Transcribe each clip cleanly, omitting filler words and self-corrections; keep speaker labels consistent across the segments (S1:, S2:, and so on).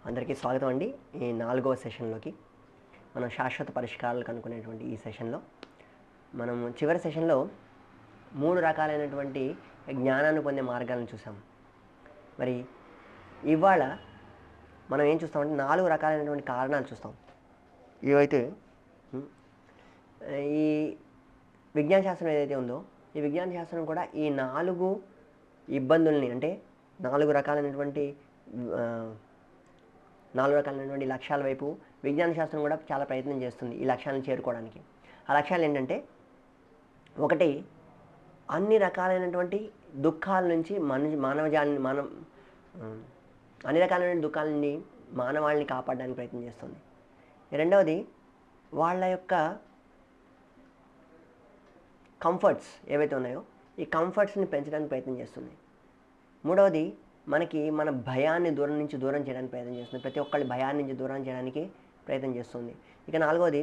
S1: అందరికీ స్వాగతం అండి. ఈ 4వ సెషన్‌లోకి మనం శాశ్వత పరిష్కారాలు కనుక్కునేటువంటి ఈ సెషన్‌లో మనం చివరి సెషన్‌లో 3 రకాలైనటువంటి జ్ఞానాన్ని పొందే మార్గాలను చూసాం. మరి ఇవాళ మనం ఏం చూస్తామంటే 4 రకాలైనటువంటి కారణాలు చూస్తాం. ఇవైతే ఈ విజ్ఞాన శాస్త్రం ఏదైతే ఉందో ఈ విజ్ఞాన శాస్త్రం కూడా ఈ 4 ఇబ్బందుల్ని అంటే 4 రకాలైనటువంటి 4 రకాలైనటువంటి లక్ష్యాల వైపు విజ్ఞాన శాస్త్రం కూడా చాలా ప్రయత్నం చేస్తుంది ఈ లక్ష్యాలను చేరుకోవడానికి. ఆ లక్ష్యాలు ఏంటంటే, ఒకటి అన్ని రకాలైనటువంటి దుఃఖాల నుంచి అన్ని రకాలైన దుఃఖాల నుండి మానవాళిని కాపాడడానికి ప్రయత్నం చేస్తుంది. రెండవది వాళ్ళ యొక్క కంఫర్ట్స్ ఏవైతే ఉన్నాయో ఈ కంఫర్ట్స్ని పెంచడానికి ప్రయత్నం చేస్తుంది. మూడవది మనకి మన భయాన్ని దూరం చేయడానికి ప్రయత్నం చేస్తుంది. ప్రతి ఒక్కళ్ళ భయాన్ని నుంచి దూరం చేయడానికి ప్రయత్నం చేస్తుంది. ఇక నాలుగవది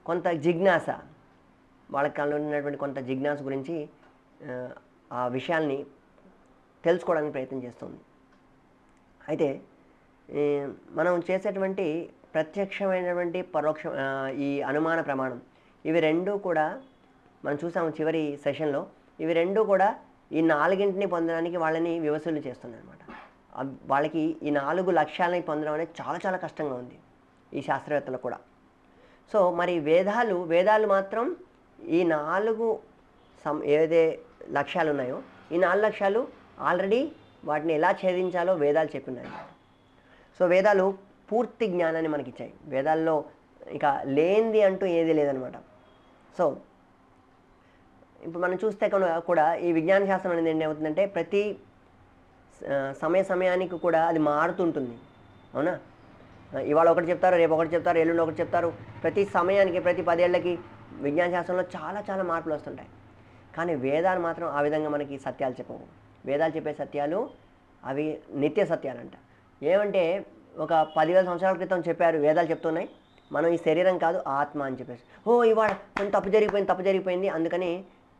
S1: కొంత జిజ్ఞాస, వాళ్ళకి ఉన్నటువంటి కొంత జిజ్ఞాస గురించి ఆ విషయాల్ని తెలుసుకోవడానికి ప్రయత్నం చేస్తుంది. అయితే మనం చేసేటువంటి ప్రత్యక్షమైనటువంటి ఈ అనుమాన ప్రమాణం, ఇవి రెండూ కూడా మనం చూసాము చివరి సెషన్లో. ఇవి రెండూ కూడా ఈ 4ని పొందడానికి వాళ్ళని వివసులు చేస్తుంది అనమాట. వాళ్ళకి ఈ 4 లక్ష్యాలని పొందడం అనేది చాలా చాలా కష్టంగా ఉంది ఈ శాస్త్రవేత్తలు కూడా. సో మరి వేదాలు మాత్రం ఈ 4 ఏదైతే లక్ష్యాలు ఉన్నాయో ఈ 4 లక్ష్యాలు ఆల్రెడీ వాటిని ఎలా ఛేదించాలో వేదాలు చెప్పినాయి. సో వేదాలు పూర్తి జ్ఞానాన్ని మనకి ఇచ్చాయి. వేదాల్లో ఇక లేనిది అంటూ ఏది లేదనమాట. సో ఇప్పుడు మనం చూస్తే కూడా ఈ విజ్ఞాన శాస్త్రం అనేది ఏమవుతుందంటే ప్రతి సమయానికి కూడా అది మారుతుంటుంది. అవునా? ఇవాళ ఒకటి చెప్తారు, రేపు ఒకటి చెప్తారు, ఎల్లుండి ఒకటి చెప్తారు. ప్రతి సమయానికి ప్రతి 10 ఏళ్ళకి విజ్ఞాన శాస్త్రంలో చాలా చాలా మార్పులు వస్తుంటాయి. కానీ వేదాలు మాత్రం ఆ విధంగా మనకి సత్యాలు చెప్పవు. వేదాలు చెప్పే సత్యాలు అవి నిత్య సత్యాలంట. ఏమంటే ఒక 10,000 సంవత్సరాల క్రితం చెప్పారు, వేదాలు చెప్తున్నాయి మనం ఈ శరీరం కాదు ఆత్మ అని చెప్పేసి. ఇవాళ కొంచెం తప్పు జరిగిపోయింది అందుకని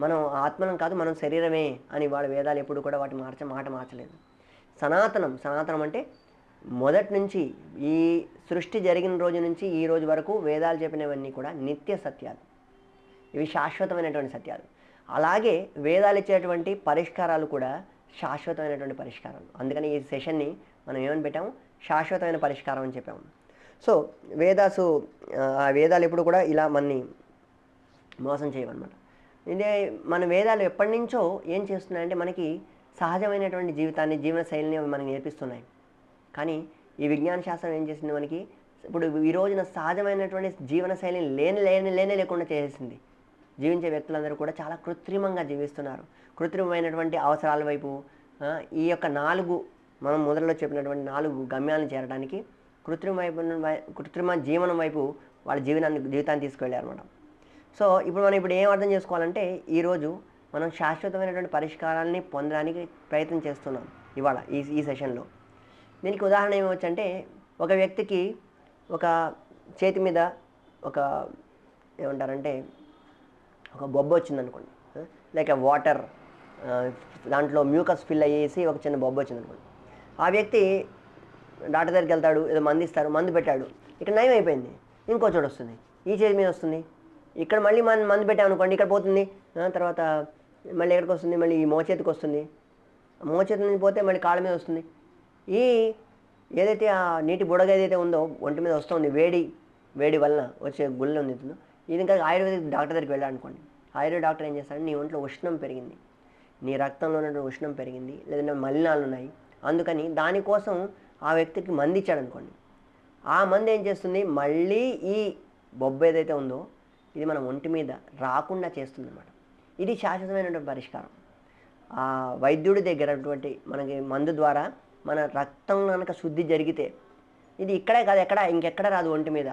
S1: మనం ఆత్మనం కాదు మనం శరీరమే అని వాళ్ళ వేదాలు ఎప్పుడు కూడా వాటి మాట మార్చలేదు. సనాతనం అంటే మొదటి నుంచి ఈ సృష్టి జరిగిన రోజు నుంచి ఈ రోజు వరకు వేదాలు చెప్పినవన్నీ కూడా నిత్య సత్యాలు. ఇవి శాశ్వతమైనటువంటి సత్యాలు. అలాగే వేదాలు ఇచ్చేటువంటి పరిష్కారాలు కూడా శాశ్వతమైనటువంటి పరిష్కారాలు. అందుకని ఈ సెషన్ని మనం ఏమని పెట్టాము, శాశ్వతమైన పరిష్కారం అని చెప్పాము. సో వేదాలు ఎప్పుడు కూడా ఇలా మనని మోసం చేయమన్నమాట. ఇదే మన వేదాలు ఎప్పటి నుంచో ఏం చేస్తున్నాయంటే మనకి సహజమైనటువంటి జీవన శైలిని మనకి నేర్పిస్తున్నాయి. కానీ ఈ విజ్ఞాన శాస్త్రం ఏం చేసింది, మనకి ఇప్పుడు ఈ రోజున సహజమైనటువంటి జీవన శైలిని లేనే లేకుండా చేసేసింది. జీవించే వ్యక్తులందరూ కూడా చాలా కృత్రిమంగా జీవిస్తున్నారు. కృత్రిమమైనటువంటి అవసరాల వైపు ఈ యొక్క 4 మనం మొదట్లో చెప్పినటువంటి 4 గమ్యాలను చేరడానికి కృత్రిమ జీవనం వైపు వాళ్ళ జీవితాన్ని తీసుకువెళ్ళారన్నమాట. సో ఇప్పుడు మనం ఏం అర్థం చేసుకోవాలంటే, ఈరోజు మనం శాశ్వతమైనటువంటి పరిష్కారాలని పొందడానికి ప్రయత్నం చేస్తున్నాం ఇవాళ ఈ సెషన్లో. దీనికి ఉదాహరణ ఏమవచ్చంటే, ఒక వ్యక్తికి ఒక చేతి మీద ఒక ఏమంటారంటే ఒక బొబ్బ వచ్చిందనుకోండి, లైక్ వాటర్ దాంట్లో మ్యూకస్ ఫిల్ అయ్యేసి ఒక చిన్న బొబ్బ వచ్చిందనుకోండి. ఆ వ్యక్తి డాక్టర్ దగ్గరికి వెళ్తాడు, ఏదో మందు ఇస్తారు, మందు పెట్టాడు, ఇక్కడ నయం అయిపోయింది. ఇంకో చోటు వస్తుంది, ఈ చేతి మీద వస్తుంది. ఇక్కడ మళ్ళీ మందు పెట్టామనుకోండి, ఇక్కడ పోతుంది. తర్వాత మళ్ళీ ఎక్కడికి వస్తుంది, మళ్ళీ ఈ మోచేతికి వస్తుంది. మోచేతి నుంచి పోతే మళ్ళీ కాళ్ళ మీద వస్తుంది. ఏదైతే ఆ నీటి బుడగ ఏదైతే ఉందో ఒంటి మీద వస్తుంది, వేడి వలన వచ్చే గుళ్ళు ఉందో, ఇది ఇంకా ఆయుర్వేదిక్ డాక్టర్ దగ్గరికి వెళ్ళాలనుకోండి. ఆయుర్వేద డాక్టర్ ఏం చేస్తాడు, నీ ఒంట్లో ఉష్ణం పెరిగింది, నీ రక్తంలో ఉన్నటువంటి ఉష్ణం పెరిగింది, లేదంటే మలినాలు ఉన్నాయి, అందుకని దానికోసం ఆ వ్యక్తికి మందు ఇచ్చాడు అనుకోండి. ఆ మందు ఏం చేస్తుంది, మళ్ళీ ఈ బొబ్బ ఏదైతే ఉందో ఇది మన ఒంటి మీద రాకుండా చేస్తుంది అన్నమాట. ఇది శాశ్వతమైనటువంటి పరిష్కారం. ఆ వైద్యుడి దగ్గరటువంటి మనకి మందు ద్వారా మన రక్తం కనుక శుద్ధి జరిగితే ఇది ఇక్కడే కాదు ఇంకెక్కడ రాదు ఒంటి మీద.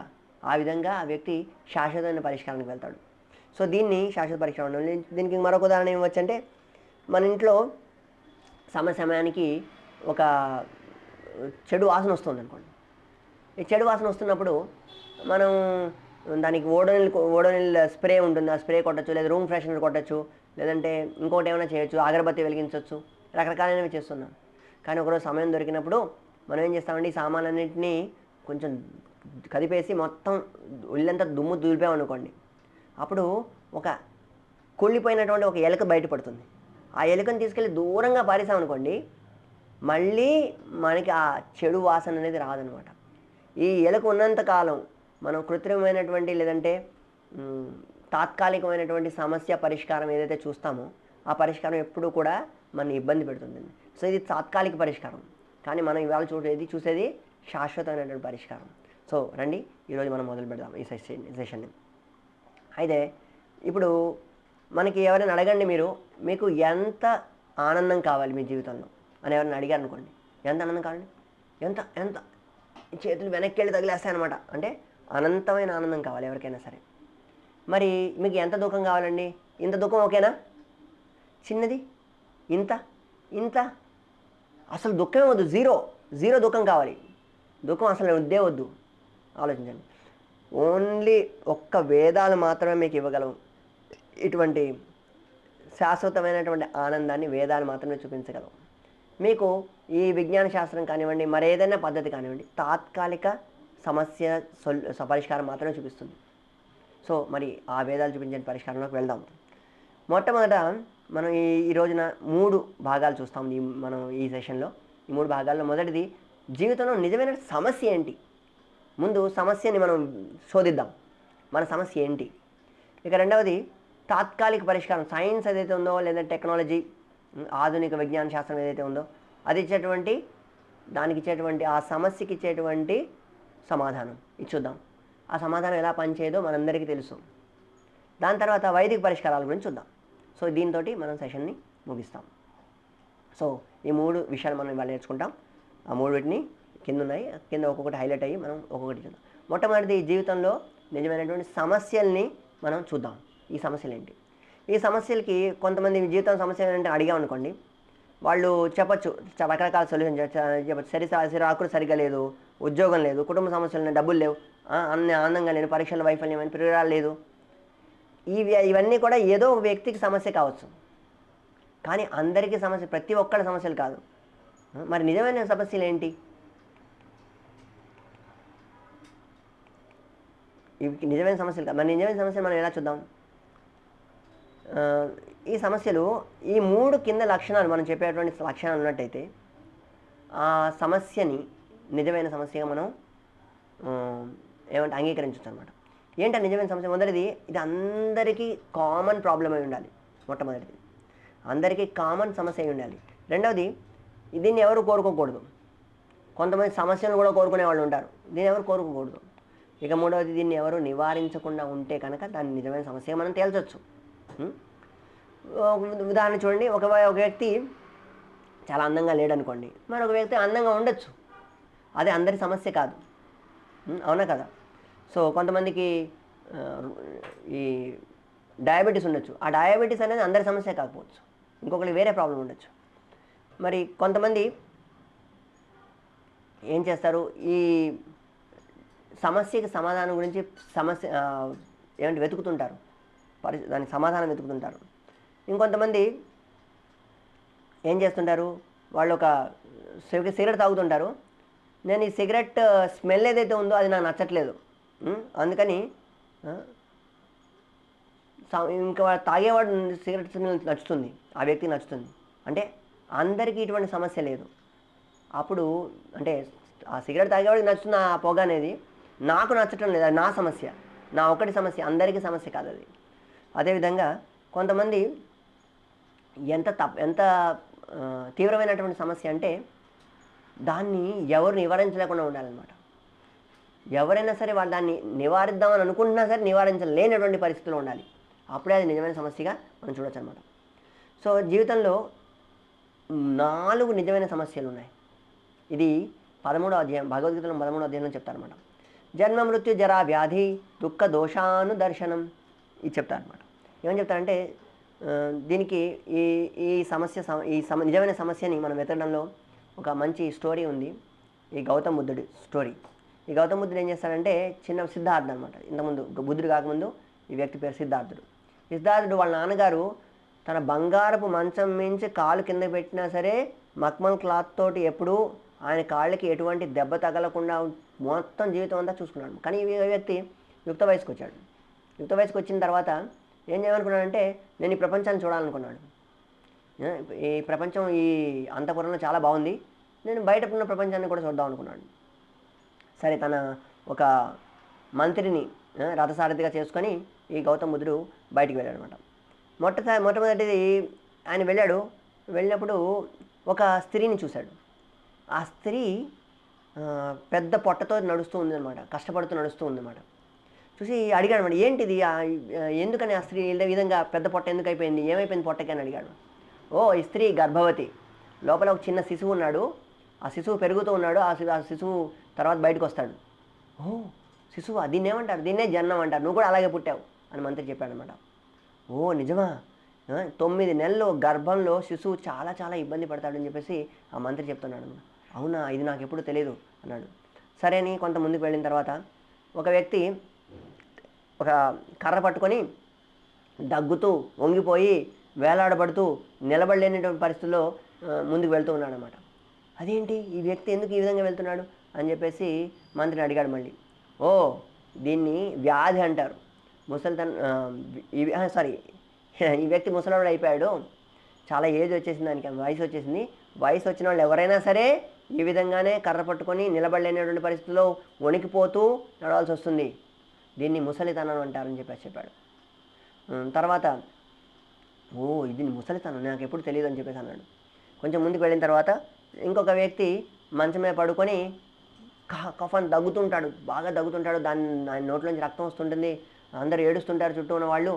S1: ఆ విధంగా ఆ వ్యక్తి శాశ్వతమైన పరిష్కారానికి వెళ్తాడు. సో దీన్ని శాశ్వత పరిష్కారం. దీనికి మరొక ఉదాహరణ ఏమవచ్చంటే, మన ఇంట్లో సమయానికి ఒక చెడు వాసన వస్తుంది అనుకోండి. ఈ చెడు వాసన వస్తున్నప్పుడు మనం దానికి ఓడోనిల్ స్ప్రే ఉంటుంది, ఆ స్ప్రే కొట్టచ్చు, లేదా రూమ్ ఫ్రెషనర్ కొట్టచ్చు, లేదంటే ఇంకోటి ఏమైనా చేయొచ్చు, అగరబత్తి వెలిగించవచ్చు, రకరకాలైనవి చేస్తున్నాం. కానీ ఒకరోజు సమయం దొరికినప్పుడు మనం ఏం చేస్తామంటే ఈ సామాన్లన్నింటినీ కొంచెం కదిపేసి మొత్తం ఒళ్ళంతా దుమ్ము దులిపామనుకోండి, అప్పుడు ఒక కుళ్ళిపోయినటువంటి ఒక ఎలుక బయటపడుతుంది. ఆ ఎలుకను తీసుకెళ్ళి దూరంగా పారేసామనుకోండి, మళ్ళీ మనకి ఆ చెడు వాసన అనేది రాదనమాట. ఈ ఎలుక ఉన్నంత కాలం మనం కృత్రిమమైనటువంటి లేదంటే తాత్కాలికమైనటువంటి సమస్య పరిష్కారం ఏదైతే చూస్తామో ఆ పరిష్కారం ఎప్పుడూ కూడా మన ఇబ్బంది పెడుతుందండి. సో ఇది తాత్కాలిక పరిష్కారం, కానీ మనం ఇవాళ చూసేది శాశ్వతమైనటువంటి పరిష్కారం. సో రండి ఈరోజు మనం మొదలు పెడదాం ఈ సెషన్ని. అయితే ఇప్పుడు మనకి ఎవరైనా అడగండి, మీకు ఎంత ఆనందం కావాలి మీ జీవితంలో అని ఎవరైనా అడిగారు అనుకోండి, ఎంత ఆనందం కావాలండి, ఎంత ఎంత చేతులు వెనక్కి వెళ్ళి తగిలేస్తాయన్నమాట. అంటే అనంతమైన ఆనందం కావాలి ఎవరికైనా సరే. మరి మీకు ఎంత దుఃఖం కావాలండి? ఇంత దుఃఖం ఓకేనా? చిన్నది ఇంత ఇంత అసలు దుఃఖమే వద్దు, జీరో దుఃఖం కావాలి. దుఃఖం అసలు వద్దే వద్దు. ఆలోచించండి. ఓన్లీ ఒక్క వేదాలు మాత్రమే మీకు ఇవ్వగలవు. ఇటువంటి శాశ్వతమైనటువంటి ఆనందాన్ని వేదాలు మాత్రమే చూపించగలవు. మీకు ఈ విజ్ఞాన శాస్త్రం కానివ్వండి, మరేదైనా పద్ధతి కానివ్వండి, తాత్కాలిక సమస్య పరిష్కారం మాత్రమే చూపిస్తుంది. సో మరి ఆ వేదాలు చూపించే పరిష్కారంలోకి వెళ్దాం. మొట్టమొదట మనం ఈ రోజున 3 భాగాలు చూస్తాం మనం ఈ సెషన్లో. ఈ 3 భాగాల్లో మొదటిది జీవితంలో నిజమైన సమస్య ఏంటి. ముందు సమస్యని మనం శోధిద్దాం, మన సమస్య ఏంటి. ఇక రెండవది తాత్కాలిక పరిష్కారం, సైన్స్ ఏదైతే ఉందో లేదా టెక్నాలజీ, ఆధునిక విజ్ఞాన శాస్త్రం ఏదైతే ఉందో అది దానికి ఇచ్చేటువంటి ఆ సమస్యకి ఇచ్చేటువంటి సమాధానం ఇచ్చుద్దాం. ఆ సమాధానం ఎలా పనిచేయదో మనందరికీ తెలుసు. దాని తర్వాత వైదిక పరిష్కారాల గురించి చూద్దాం. సో దీంతో మనం సెషన్ని ముగిస్తాం. సో ఈ 3 విషయాలు మనం ఇవాళ నేర్చుకుంటాం. ఆ 3 వీటిని కింద ఉన్నాయి, కింద ఒక్కొక్కటి హైలైట్ అయ్యి మనం ఒక్కొక్కటి చూద్దాం. మొట్టమొదటిది జీవితంలో నిజమైనటువంటి సమస్యల్ని మనం చూద్దాం. ఈ సమస్యలు ఏంటి? ఈ సమస్యలకి కొంతమంది జీవితం సమస్య ఏంటంటే అడిగామనుకోండి, వాళ్ళు చెప్పచ్చు, రకరకాల సొల్యూషన్ చెప్పచ్చు. ఆకులు సరిగ్గా లేదు, ఉద్యోగం లేదు, కుటుంబ సమస్యలు ఉన్నాయి, డబ్బులు లేవు, ఆనందంగా లేదు, పరీక్షల వైఫల్యం అని, ప్రియురాలు లేదు. ఇవన్నీ కూడా ఏదో ఒక వ్యక్తికి సమస్య కావచ్చు, కానీ అందరికీ సమస్య, ప్రతి ఒక్కరి సమస్యలు కాదు. మరి నిజమైన సమస్యలు ఏంటి? ఇవి నిజమైన సమస్యలు కాదు. మరి నిజమైన సమస్యలు మనం ఎలా చూద్దాం? ఈ సమస్యలు ఈ 3 కింద లక్షణాలు మనం చెప్పేటువంటి లక్షణాలు ఉన్నట్టయితే ఆ సమస్యని నిజమైన సమస్యగా మనం అంగీకరించవచ్చు అనమాట. ఏంటంటే నిజమైన సమస్య మొదటిది, ఇది అందరికీ కామన్ ప్రాబ్లం అయి ఉండాలి. మొట్టమొదటిది అందరికీ కామన్ సమస్య అయి ఉండాలి. రెండవది, దీన్ని ఎవరు కోరుకోకూడదు. కొంతమంది సమస్యలను కూడా కోరుకునే వాళ్ళు ఉంటారు, దీన్ని ఎవరు కోరుకోకూడదు. ఇక మూడవది, దీన్ని ఎవరు నివారించకుండా ఉంటే కనుక దాన్ని నిజమైన సమస్యగా మనం తేల్చవచ్చు. ఉదాహరణ చూడండి, ఒక వ్యక్తి చాలా అందంగా లేడనుకోండి, మరొక వ్యక్తి అందంగా ఉండొచ్చు, అది అందరి సమస్య కాదు. అవునా కదా? సో కొంతమందికి ఈ డయాబెటీస్ ఉండొచ్చు, ఆ డయాబెటీస్ అనేది అందరి సమస్య కాకపోవచ్చు, ఇంకొకరికి వేరే ప్రాబ్లం ఉండొచ్చు. మరి కొంతమంది ఏం చేస్తారు, ఈ సమస్యకి సమాధానం గురించి వెతుకుతుంటారు, దానికి సమాధానం వెతుకుతుంటారు. ఇంకొంతమంది ఏం చేస్తుంటారు, వాళ్ళు ఒక సిగరెట్ తాగుతుంటారు, నేను ఈ సిగరెట్ స్మెల్ ఏదైతే ఉందో అది నాకు నచ్చట్లేదు, అందుకని ఇంకా తాగేవాడు సిగరెట్ స్మెల్ నచ్చుతుంది, ఆ వ్యక్తికి నచ్చుతుంది. అంటే అందరికీ ఇటువంటి సమస్య లేదు. అప్పుడు అంటే ఆ సిగరెట్ తాగేవాడికి నచ్చుతున్న ఆ పొగ అనేది నాకు నచ్చటం లేదు, అది నా సమస్య, నా ఒకటి సమస్య, అందరికీ సమస్య కాదు అది. అదేవిధంగా కొంతమంది ఎంత తీవ్రమైనటువంటి సమస్య అంటే దాన్ని ఎవరు నివారించలేకుండా ఉండాలన్నమాట. ఎవరైనా సరే వాళ్ళు దాన్ని నివారిద్దామని అనుకుంటున్నా సరే నివారించలేనటువంటి పరిస్థితుల్లో ఉండాలి. అప్పుడే అది నిజమైన సమస్యగా మనం చూడొచ్చు అనమాట. సో జీవితంలో 4 నిజమైన సమస్యలు ఉన్నాయి. ఇది 13వ అధ్యాయం, భగవద్గీతలో 13వ అధ్యాయంలో చెప్తారనమాట. జన్మ మృత్యు జరా వ్యాధి దుఃఖ దోషాను దర్శనం, ఇది చెప్తారనమాట. ఏమని చెప్తారంటే దీనికి ఈ నిజమైన సమస్యని మనం వెతకడంలో ఒక మంచి స్టోరీ ఉంది. ఈ గౌతమ బుద్ధుడి స్టోరీ. ఈ గౌతమ బుద్ధుడు ఏం చేస్తాడంటే చిన్న సిద్ధార్థుడు అనమాట. ఇంతకుముందు బుద్ధుడు కాకముందు ఈ వ్యక్తి పేరు సిద్ధార్థుడు. సిద్ధార్థుడు వాళ్ళ నాన్నగారు తన బంగారపు మంచం మించి కాలు కింద పెట్టినా సరే మక్మల్ క్లాత్ తోటి ఎప్పుడూ ఆయన కాళ్ళకి ఎటువంటి దెబ్బ తగలకుండా మొత్తం జీవితం అంతా చూసుకున్నాడు. కానీ ఈ వ్యక్తి యుక్త వయసుకు వచ్చాడు. యుక్త వయసుకు వచ్చిన తర్వాత ఏం చేయమనుకున్నాడంటే, నేను ఈ ప్రపంచాన్ని చూడాలనుకున్నాడు. ఈ ప్రపంచం ఈ అంతఃపురంలో చాలా బాగుంది, నేను బయట ఉన్న ప్రపంచాన్ని కూడా చూద్దాం అనుకున్నాడు. సరే, తన ఒక మంత్రిని రథసారథిగా చేసుకొని ఈ గౌతమ బుద్ధుడు బయటికి వెళ్ళాడు అనమాట. మొట్టమొదటిది ఆయన వెళ్ళినప్పుడు ఒక స్త్రీని చూశాడు. ఆ స్త్రీ పెద్ద పొట్టతో నడుస్తూ ఉందన్నమాట, కష్టపడుతూ నడుస్తూ ఉందన్నమాట. చూసి అడిగాడు అనమాట, ఏంటిది, ఎందుకని ఆ స్త్రీ ఈ విధంగా పెద్ద పొట్ట ఎందుకు అయిపోయింది, ఏమైపోయింది పొట్టకి అని అడిగాడు. ఈ స్త్రీ గర్భవతి, లోపల ఒక చిన్న శిశువు ఉన్నాడు, ఆ శిశువు పెరుగుతూ ఉన్నాడు, ఆ శిశువు తర్వాత బయటకు వస్తాడు. శిశువు, దీన్ని ఏమంటారు, దీన్నే జన్మం అంటారు, నువ్వు కూడా అలాగే పుట్టావు అని మంత్రి చెప్పాడనమాట. నిజమా? 9 నెలలు గర్భంలో శిశువు చాలా చాలా ఇబ్బంది పడతాడని చెప్పేసి ఆ మంత్రి చెప్తున్నాడు. అవునా, ఇది నాకు ఎప్పుడు తెలియదు అన్నాడు. సరే అని కొంత ముందుకు వెళ్ళిన తర్వాత ఒక వ్యక్తి ఒక కర్ర పట్టుకొని దగ్గుతూ వంగిపోయి వేలాడబడుతూ నిలబడలేనటువంటి పరిస్థితుల్లో ముందుకు వెళ్తూ ఉన్నాడు అన్నమాట. అదేంటి, ఈ వ్యక్తి ఎందుకు ఈ విధంగా వెళ్తున్నాడు అని చెప్పేసి మంత్రిని అడిగాడు మళ్ళీ. దీన్ని వ్యాధి అంటారు, ఈ వ్యక్తి ముసలివాడు అయిపోయాడు, చాలా ఏజ్ వచ్చేసింది, దానికి వయసు వచ్చేసింది. వయసు వచ్చిన వాళ్ళు ఎవరైనా సరే ఈ విధంగానే కర్ర పట్టుకొని నిలబడలేనటువంటి పరిస్థితుల్లో వణికిపోతూ నడవాల్సి వస్తుంది, దీన్ని ముసలితనం అంటారని చెప్పాడు. తర్వాత ఇది ముసలితనం, నాకు ఎప్పుడు తెలియదు అని చెప్పేసి అన్నాడు. కొంచెం ముందుకు వెళ్ళిన తర్వాత ఇంకొక వ్యక్తి మంచం మీద పడుకొని కఫన్ దగ్గుతుంటాడు, బాగా దగ్గుతుంటాడు, ఆయన నోట్లోంచి రక్తం వస్తుంటుంది, అందరూ ఏడుస్తుంటారు చుట్టూ ఉన్న వాళ్ళు.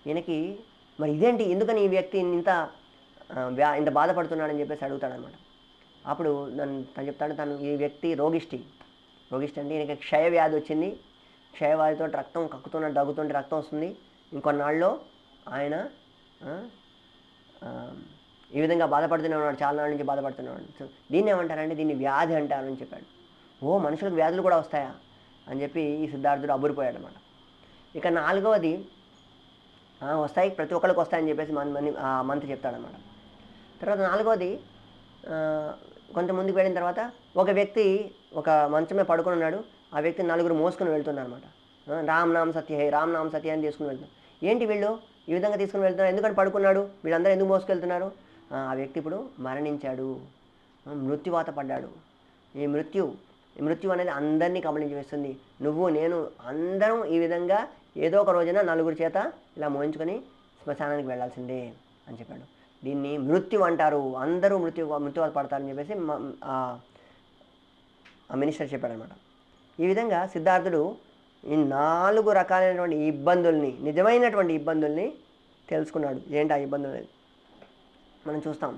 S1: ఈయనకి మరి ఇదేంటి, ఎందుకని ఈ వ్యక్తి ఇంత బాధపడుతున్నాడని చెప్పేసి అడుగుతాడనమాట. అప్పుడు తను చెప్తాడు, ఈ వ్యక్తి రోగిష్టి అంటే ఈయనకి క్షయ వ్యాధి వచ్చింది, క్షయవ్యాధితో రక్తం కక్కుతున్నట్టు దగ్గుతుంటే రక్తం వస్తుంది, ఇంకొన్నాళ్ళలో ఆయన ఈ విధంగా బాధపడుతూనే ఉన్నాడు, చాలా నాళ్ళ నుంచి బాధపడుతున్నాడు. దీన్ని ఏమంటారంటే దీన్ని వ్యాధి అంటారు అని చెప్పాడు. మనుషులకు వ్యాధులు కూడా వస్తాయా అని చెప్పి ఈ సిద్ధార్థుడు అబ్బురిపోయాడు అన్నమాట. ఇక 4వది, వస్తాయి, ప్రతి ఒక్కరికి వస్తాయని చెప్పేసి మంత్రి చెప్తాడనమాట. తర్వాత 4వది, కొంత ముందుకు వెళ్ళిన తర్వాత ఒక వ్యక్తి ఒక మంచమే పడుకొని ఉన్నాడు, ఆ వ్యక్తి 4 మోసుకొని వెళ్తున్నారు అనమాట. రామ్ నామ్ సత్య హే, రామ్ నామ్ సత్య అని తీసుకుని వెళ్తున్నారు. ఏంటి వీళ్ళు ఈ విధంగా తీసుకుని వెళ్తున్నారు, ఎందుకంటే పడుకున్నాడు, వీళ్ళందరూ ఎందుకు మోసుకెళ్తున్నారు? ఆ వ్యక్తి ఇప్పుడు మరణించాడు, మృత్యువాత పడ్డాడు. ఈ మృత్యు అనేది అందరినీ కబళించి వేస్తుంది. నువ్వు నేను అందరం ఈ విధంగా ఏదో ఒక రోజున 4 చేత ఇలా మోయించుకొని శ్మశానానికి వెళ్ళాల్సిందే అని చెప్పాడు. దీన్ని మృత్యు అంటారు, అందరూ మృత్యువాత పడతారని చెప్పేసి ఆ మినిస్టర్ చెప్పాడనమాట. ఈ విధంగా సిద్ధార్థుడు ఈ 4 రకాలైనటువంటి ఇబ్బందుల్ని, నిజమైనటువంటి ఇబ్బందుల్ని తెలుసుకున్నాడు. ఏంటి ఆ ఇబ్బందులు అనేది మనం చూస్తాం.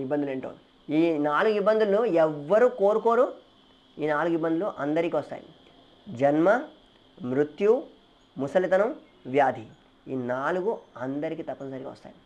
S1: ఇబ్బందులు ఏంటో, ఈ 4 ఇబ్బందులను ఎవ్వరూ కోరుకోరు. ఈ 4 ఇబ్బందులు అందరికీ వస్తాయి. జన్మ, మృత్యు, ముసలితనం, వ్యాధి, ఈ 4 అందరికీ తప్పనిసరిగా వస్తాయి.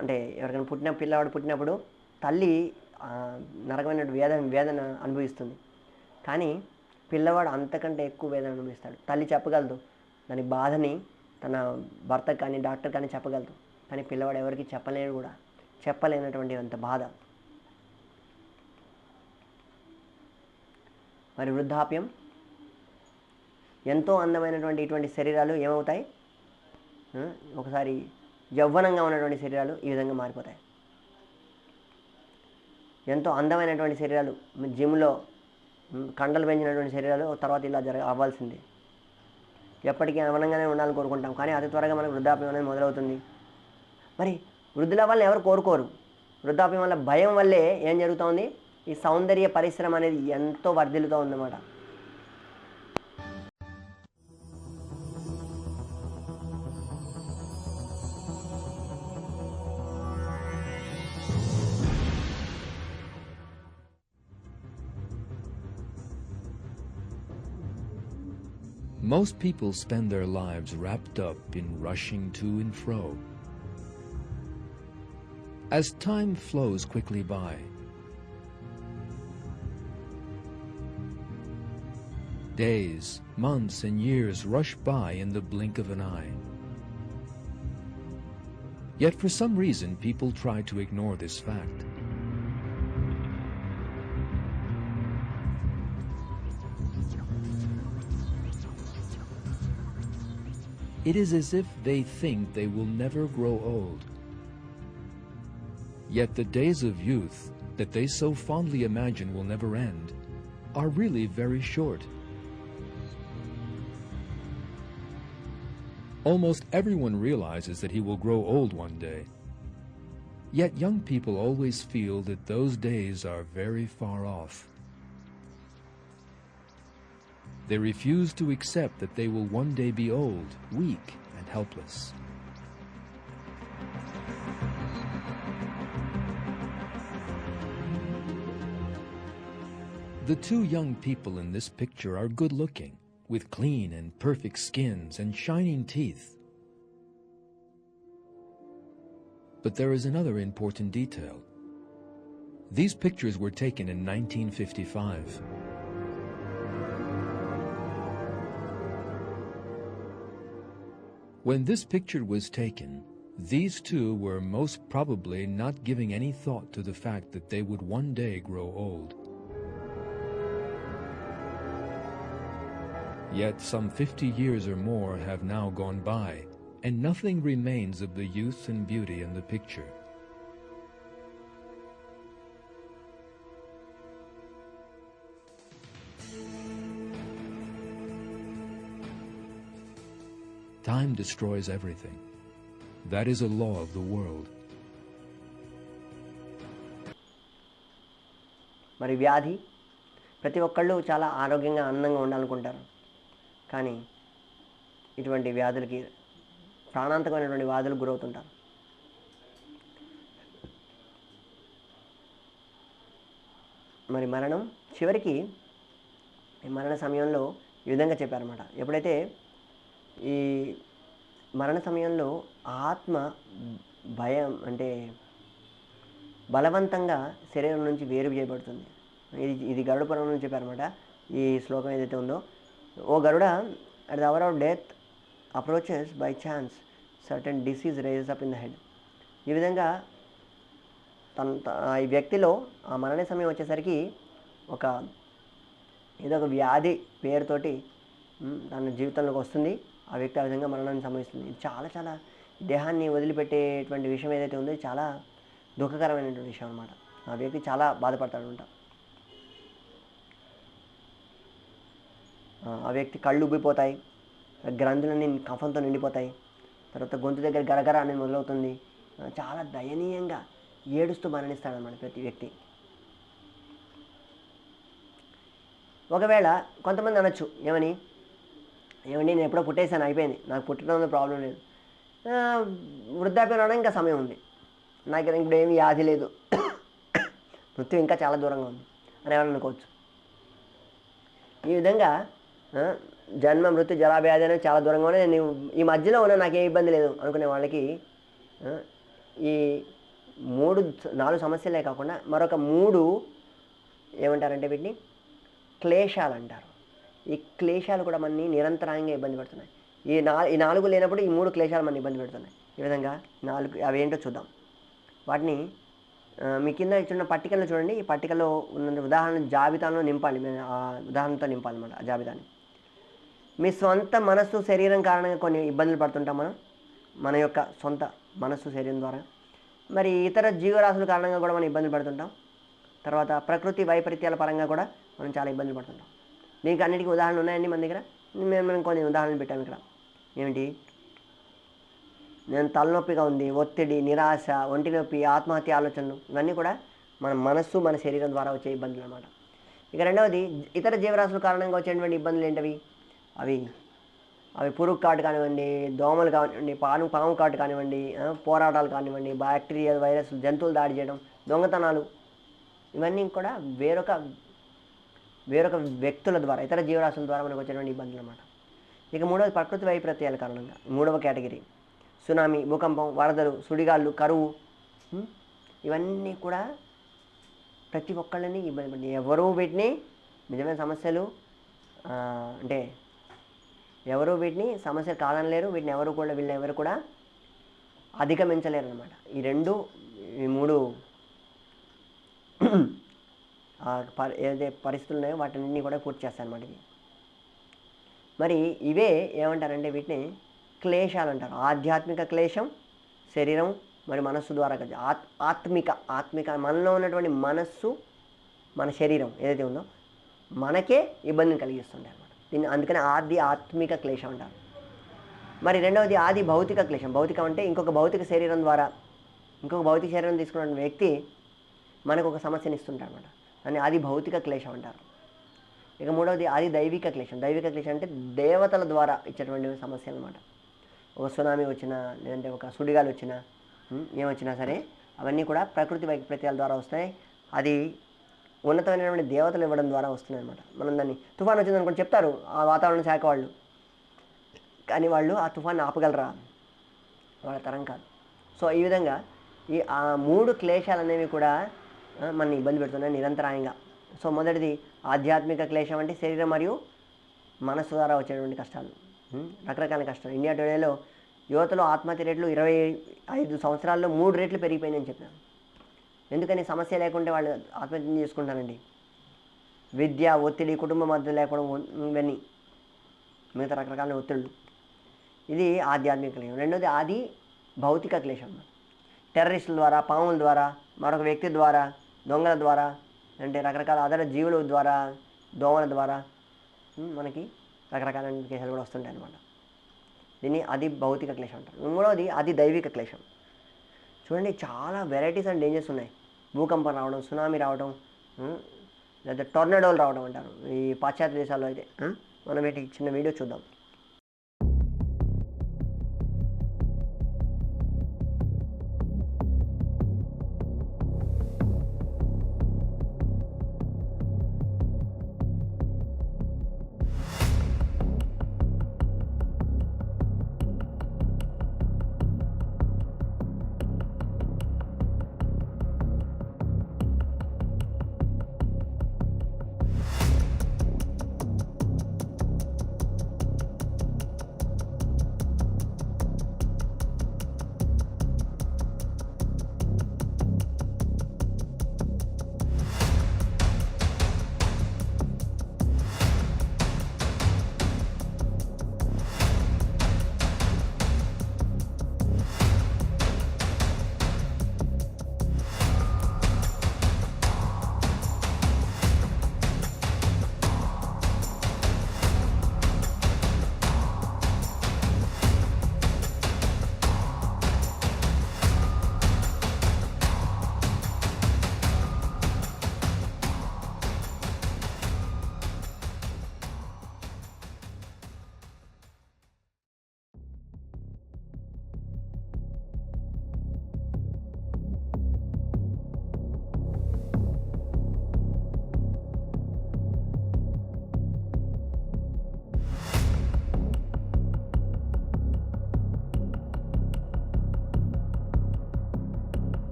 S1: అంటే ఎవరికైనా పిల్లవాడు పుట్టినప్పుడు తల్లి నరకమైన వేదన అనుభవిస్తుంది. కానీ పిల్లవాడు అంతకంటే ఎక్కువ వేదన అనుభవిస్తాడు. తల్లి చెప్పగలదు దాని బాధని, తన భర్తకు కానీ డాక్టర్ కానీ చెప్పగలదు. కానీ పిల్లవాడు ఎవరికి చెప్పలేడు కూడా, చెప్పలేనటువంటి అంత బాధ. మరి వృద్ధాప్యం, ఎంతో అందమైనటువంటి ఇటువంటి శరీరాలు ఏమవుతాయి, ఒకసారి యవ్వనంగా ఉన్నటువంటి శరీరాలు ఈ విధంగా మారిపోతాయి. ఎంతో అందమైనటువంటి శరీరాలు, జిమ్లో కండలు పెంచినటువంటి శరీరాలు తర్వాత ఇలా అవ్వాల్సిందే. ఎప్పటికీ యవ్వనంగానే ఉండాలని కోరుకుంటాం, కానీ అతి త్వరగా మనకు వృద్ధాప్యం అనేది మొదలవుతుంది. మరి వృద్ధుల వల్ల ఎవరు కోరుకోరు. వృద్ధాప్యం వల్ల భయం వల్లే ఏం జరుగుతుంది, ఈ సౌందర్య పరిశ్రమ అనేది ఎంతో వర్ధిల్లుతూ ఉందన్నమాట.
S2: Most people spend their lives wrapped up in rushing to and fro. As time flows quickly by, days, months, and years rush by in the blink of an eye. Yet for some reason, people try to ignore this fact. It is as if they think they will never grow old. Yet the days of youth that they so fondly imagine will never end are really very short. Almost everyone realizes that he will grow old one day. Yet young people always feel that those days are very far off. They refuse to accept that they will one day be old, weak, and helpless. The two young people in this picture are good-looking, with clean and perfect skins and shining teeth. But there is another important detail. These pictures were taken in 1955. When this picture was taken, these two were most probably not giving any thought to the fact that they would one day grow old. Yet some 50 years or more have now gone by, and nothing remains of the youth and beauty in the picture. Time destroys everything. That is a law of the world.
S1: మరి వ్యాధి, ప్రతి ఒక్కళ్ళు చాలా ఆరోగ్యంగా ఆనందంగా ఉండాలనుకుంటారు. కానీ ఇటువంటి వ్యాధులకి, ప్రాణాంతకమైనటువంటి వ్యాధులకు గురవుతుంటారు. మరి మరణం చివరికి ఈ మరణ సమయంలో ఈ విధంగా చెప్పారన్నమాట. ఎప్పుడైతే ఈ మరణ సమయంలో ఆత్మ భయం అంటే బలవంతంగా శరీరం నుంచి వేరు చేయబడుతుంది. ఇది గరుడ పురాణం నుంచి చెప్పారన్నమాట. ఈ శ్లోకం ఏదైతే ఉందో, ఓ Garuda, at the hour of death approaches by chance certain disease rises up in the head. ఈ విధంగా ఈ వ్యక్తిలో ఆ మరణ సమయం వచ్చేసరికి ఏదో ఒక వ్యాధి పేరుతోటి తన జీవితంలోకి వస్తుంది. ఆ వ్యక్తి ఆ విధంగా మరణాన్ని సంభవిస్తుంది. ఇది చాలా చాలా దేహాన్ని వదిలిపెట్టేటువంటి విషయం ఏదైతే ఉందో ఇది చాలా దుఃఖకరమైనటువంటి విషయం అన్నమాట. ఆ వ్యక్తి చాలా బాధపడతాడు. ఆ వ్యక్తి కళ్ళు ఉబ్బిపోతాయి, గ్రంథులన్నీ కఫంతో నిండిపోతాయి, తర్వాత గొంతు దగ్గర గరగర అనేది మొదలవుతుంది. చాలా దయనీయంగా ఏడుస్తూ మరణిస్తాడన్నమాట ప్రతి వ్యక్తి. ఒకవేళ కొంతమంది అనొచ్చు, ఏమండి నేను ఎప్పుడో పుట్టేసాను, అయిపోయింది, నాకు పుట్టడంలో ప్రాబ్లం లేదు, వృద్ధాప్యం రావడం ఇంకా సమయం ఉంది, నాకు ఇప్పుడు ఏమి వ్యాధి లేదు, మృత్యు ఇంకా చాలా దూరంగా ఉంది అని ఎవరు అనుకోవచ్చు. ఈ విధంగా జన్మ మృత్యు జరావ్యాధి అనేది చాలా దూరంగా ఉన్నాయి, నేను ఈ మధ్యలో ఉన్నా, నాకేం ఇబ్బంది లేదు అనుకునే వాళ్ళకి ఈ నాలుగు సమస్యలే కాకుండా మరొక 3 ఏమంటారంటే వీటిని క్లేశాలు అంటారు. ఈ క్లేశాలు కూడా మనని నిరంతరాయంగా ఇబ్బంది పెడుతున్నాయి. ఈ 4 లేనప్పుడు ఈ 3 క్లేశాలు మనని ఇబ్బంది పెడుతున్నాయి. ఈ విధంగా 4 అవి ఏంటో చూద్దాం. వాటిని మీ కింద ఇచ్చిన పట్టికలో చూడండి. ఈ పట్టికలో ఉన్న ఉదాహరణ జాబితాలో నింపాలి. ఆ ఉదాహరణతో నింపాలి అన్నమాట ఆ జాబితాని. మీ సొంత మనస్సు శరీరం కారణంగా కొన్ని ఇబ్బందులు పడుతుంటాం మనం, మన యొక్క సొంత మనస్సు శరీరం ద్వారా. మరి ఇతర జీవరాశుల కారణంగా కూడా మనం ఇబ్బందులు పడుతుంటాం. తర్వాత ప్రకృతి వైపరీత్యాల పరంగా కూడా మనం చాలా ఇబ్బందులు పడుతుంటాం. దీనికి అన్నిటికీ ఉదాహరణలు ఉన్నాయండి మన దగ్గర. మేము కొన్ని ఉదాహరణలు పెట్టాము ఇక్కడ. ఏమిటి? నేను తలనొప్పిగా ఉంది, ఒత్తిడి, నిరాశ, ఒంటి నొప్పి, ఆత్మహత్య ఆలోచనలు, ఇవన్నీ కూడా మన మనస్సు మన శరీరం ద్వారా వచ్చే ఇబ్బందులు అన్నమాట. ఇక రెండవది ఇతర జీవరాశుల కారణంగా వచ్చేటువంటి ఇబ్బందులు ఏంటవి? అవి పురుగు కాటు కానివ్వండి, దోమలు కానివ్వండి, పాము కాటు కానివ్వండి, పోరాటాలు కానివ్వండి, బ్యాక్టీరియా, వైరస్, జంతువులు దాడి చేయడం, దొంగతనాలు, ఇవన్నీ కూడా వేరొక వ్యక్తుల ద్వారా, ఇతర జీవరాశుల ద్వారా మనకు వచ్చేటువంటి ఇబ్బందులు అన్నమాట. ఇక మూడవది ప్రకృతి వైపరీత్యాల కారణంగా, 3వ కేటగిరీ సునామీ, భూకంపం, వరదలు, సుడిగాళ్ళు, కరువు, ఇవన్నీ కూడా ప్రతి ఒక్కళ్ళని ఇబ్బంది పడి ఎవరు వీటిని నిజమైన సమస్యలు అంటే ఎవరు వీటిని సమస్యలు కాదనలేరు. వీటిని వీళ్ళని ఎవరు కూడా అధిగమించలేరు అనమాట. ఈ 3 ఏదైతే పరిస్థితులు ఉన్నాయో వాటిని కూడా పూర్తి చేస్తాయి అన్నమాట. ఇవి మరి ఇవే ఏమంటారంటే వీటిని క్లేశాలు అంటారు. ఆధ్యాత్మిక క్లేశం శరీరం మరి మనస్సు ద్వారా ఆత్మిక మనలో ఉన్నటువంటి మనస్సు, మన శరీరం ఏదైతే ఉందో మనకే ఇబ్బందిని కలిగిస్తుంటాయి అన్నమాట. దీన్ని అందుకని ఆత్మిక క్లేశం అంటారు. మరి రెండవది ఆది భౌతిక క్లేశం. భౌతికం అంటే ఇంకొక భౌతిక శరీరం ద్వారా ఇంకొక భౌతిక శరీరం తీసుకున్న వ్యక్తి మనకు ఒక సమస్యని ఇస్తుంటాడు అనమాట. దాన్ని ఆది భౌతిక క్లేశం అంటారు. ఇక మూడవది ఆది దైవిక క్లేశం. దైవిక క్లేశం అంటే దేవతల ద్వారా ఇచ్చేటువంటి సమస్యలు అనమాట. ఒక సునామీ వచ్చినా, లేదంటే ఒక సుడిగాలు వచ్చినా, ఏమొచ్చినా సరే అవన్నీ కూడా ప్రకృతి వైపరీత్యాల ద్వారా వస్తాయి. అది ఉన్నతమైనటువంటి దేవతలు ఇవ్వడం ద్వారా వస్తున్నాయి అన్నమాట. మనం దాన్ని తుఫాన్ వచ్చింది అనుకోండి చెప్తారు ఆ వాతావరణ శాఖ వాళ్ళు, కానీ వాళ్ళు ఆ తుఫాన్ని ఆపగలరా? వాళ్ళ తరం కాదు. సో ఈ విధంగా ఆ 3 క్లేశాలు అనేవి కూడా మనని ఇబ్బంది పెడుతున్నాయి నిరంతరాయంగా. సో మొదటిది ఆధ్యాత్మిక క్లేశం అంటే శరీరం మరియు మనస్సు ద్వారా వచ్చేటువంటి కష్టాలు, రకరకాల కష్టాలు. ఇండియా టుడేలో యువతలో ఆత్మహత్య రేట్లు 25 సంవత్సరాల్లో 3 రెట్లు పెరిగిపోయినాయని చెప్పాను. ఎందుకని? సమస్య లేకుంటే వాళ్ళు ఆత్మహత్య చేసుకుంటారండి. విద్య, ఒత్తిడి, కుటుంబ మధ్య లేకపోవడం, ఇవన్నీ మిగతా రకరకాల ఒత్తిళ్ళు. ఇది ఆధ్యాత్మిక క్లేశం. రెండోది ఆది భౌతిక క్లేశం. టెర్రరిస్టుల ద్వారా, పాముల ద్వారా, మరొక వ్యక్తి ద్వారా, దొంగల ద్వారా, అంటే రకరకాల అదర జీవుల ద్వారా, దోమల ద్వారా మనకి రకరకాల కేసులు కూడా వస్తుంటాయి అన్నమాట. దీన్ని అది భౌతిక క్లేశం అంటారు. మూడవది అది దైవిక క్లేశం. చూడండి చాలా వెరైటీస్ అండ్ డేంజర్స్ ఉన్నాయి. భూకంపం రావడం, సునామీ రావడం, లేదా టొర్నడోలు రావడం అంటారు ఈ పాశ్చాత్య దేశాల్లో అయితే. మనం వీటి చిన్న వీడియో చూద్దాం.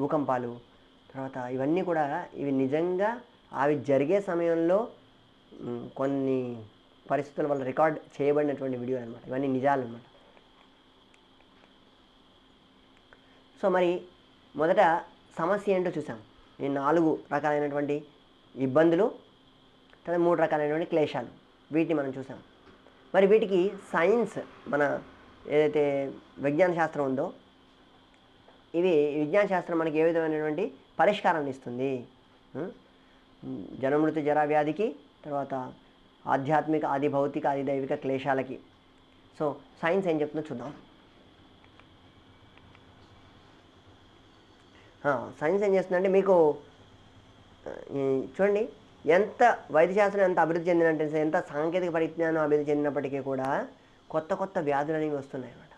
S1: భూకంపాలు, తర్వాత ఇవన్నీ కూడా ఇవి నిజంగా అవి జరిగే సమయంలో కొన్ని పరిస్థితుల వల్ల రికార్డ్ చేయబడినటువంటి వీడియో అనమాట. ఇవన్నీ నిజాలు అనమాట. సో మరి మొదట సమస్య ఏంటో చూసాం. ఈ 4 రకాలైనటువంటి ఇబ్బందులు, తర్వాత 3 రకాలైనటువంటి క్లేశాలు, వీటిని మనం చూసాం. మరి వీటికి సైన్స్, మన ఏదైతే విజ్ఞాన శాస్త్రం ఉందో, విజ్ఞాన శాస్త్రం మనకి ఏ విధమైనటువంటి పరిష్కారాన్ని ఇస్తుంది? జనమృతి జరా వ్యాధికి, తర్వాత ఆధ్యాత్మిక, ఆది భౌతిక, ఆది దైవిక క్లేశాలకి. సో సైన్స్ ఏం చెప్తుందో చూద్దాం. సైన్స్ ఏం చేస్తుందంటే మీకు చూడండి, ఎంత వైద్యశాస్త్రం ఎంత అభివృద్ధి చెందినంటే, ఎంత సాంకేతిక పరిజ్ఞానం అభివృద్ధి చెందినప్పటికీ కూడా కొత్త కొత్త వ్యాధులు అనేవి వస్తున్నాయి అన్నమాట.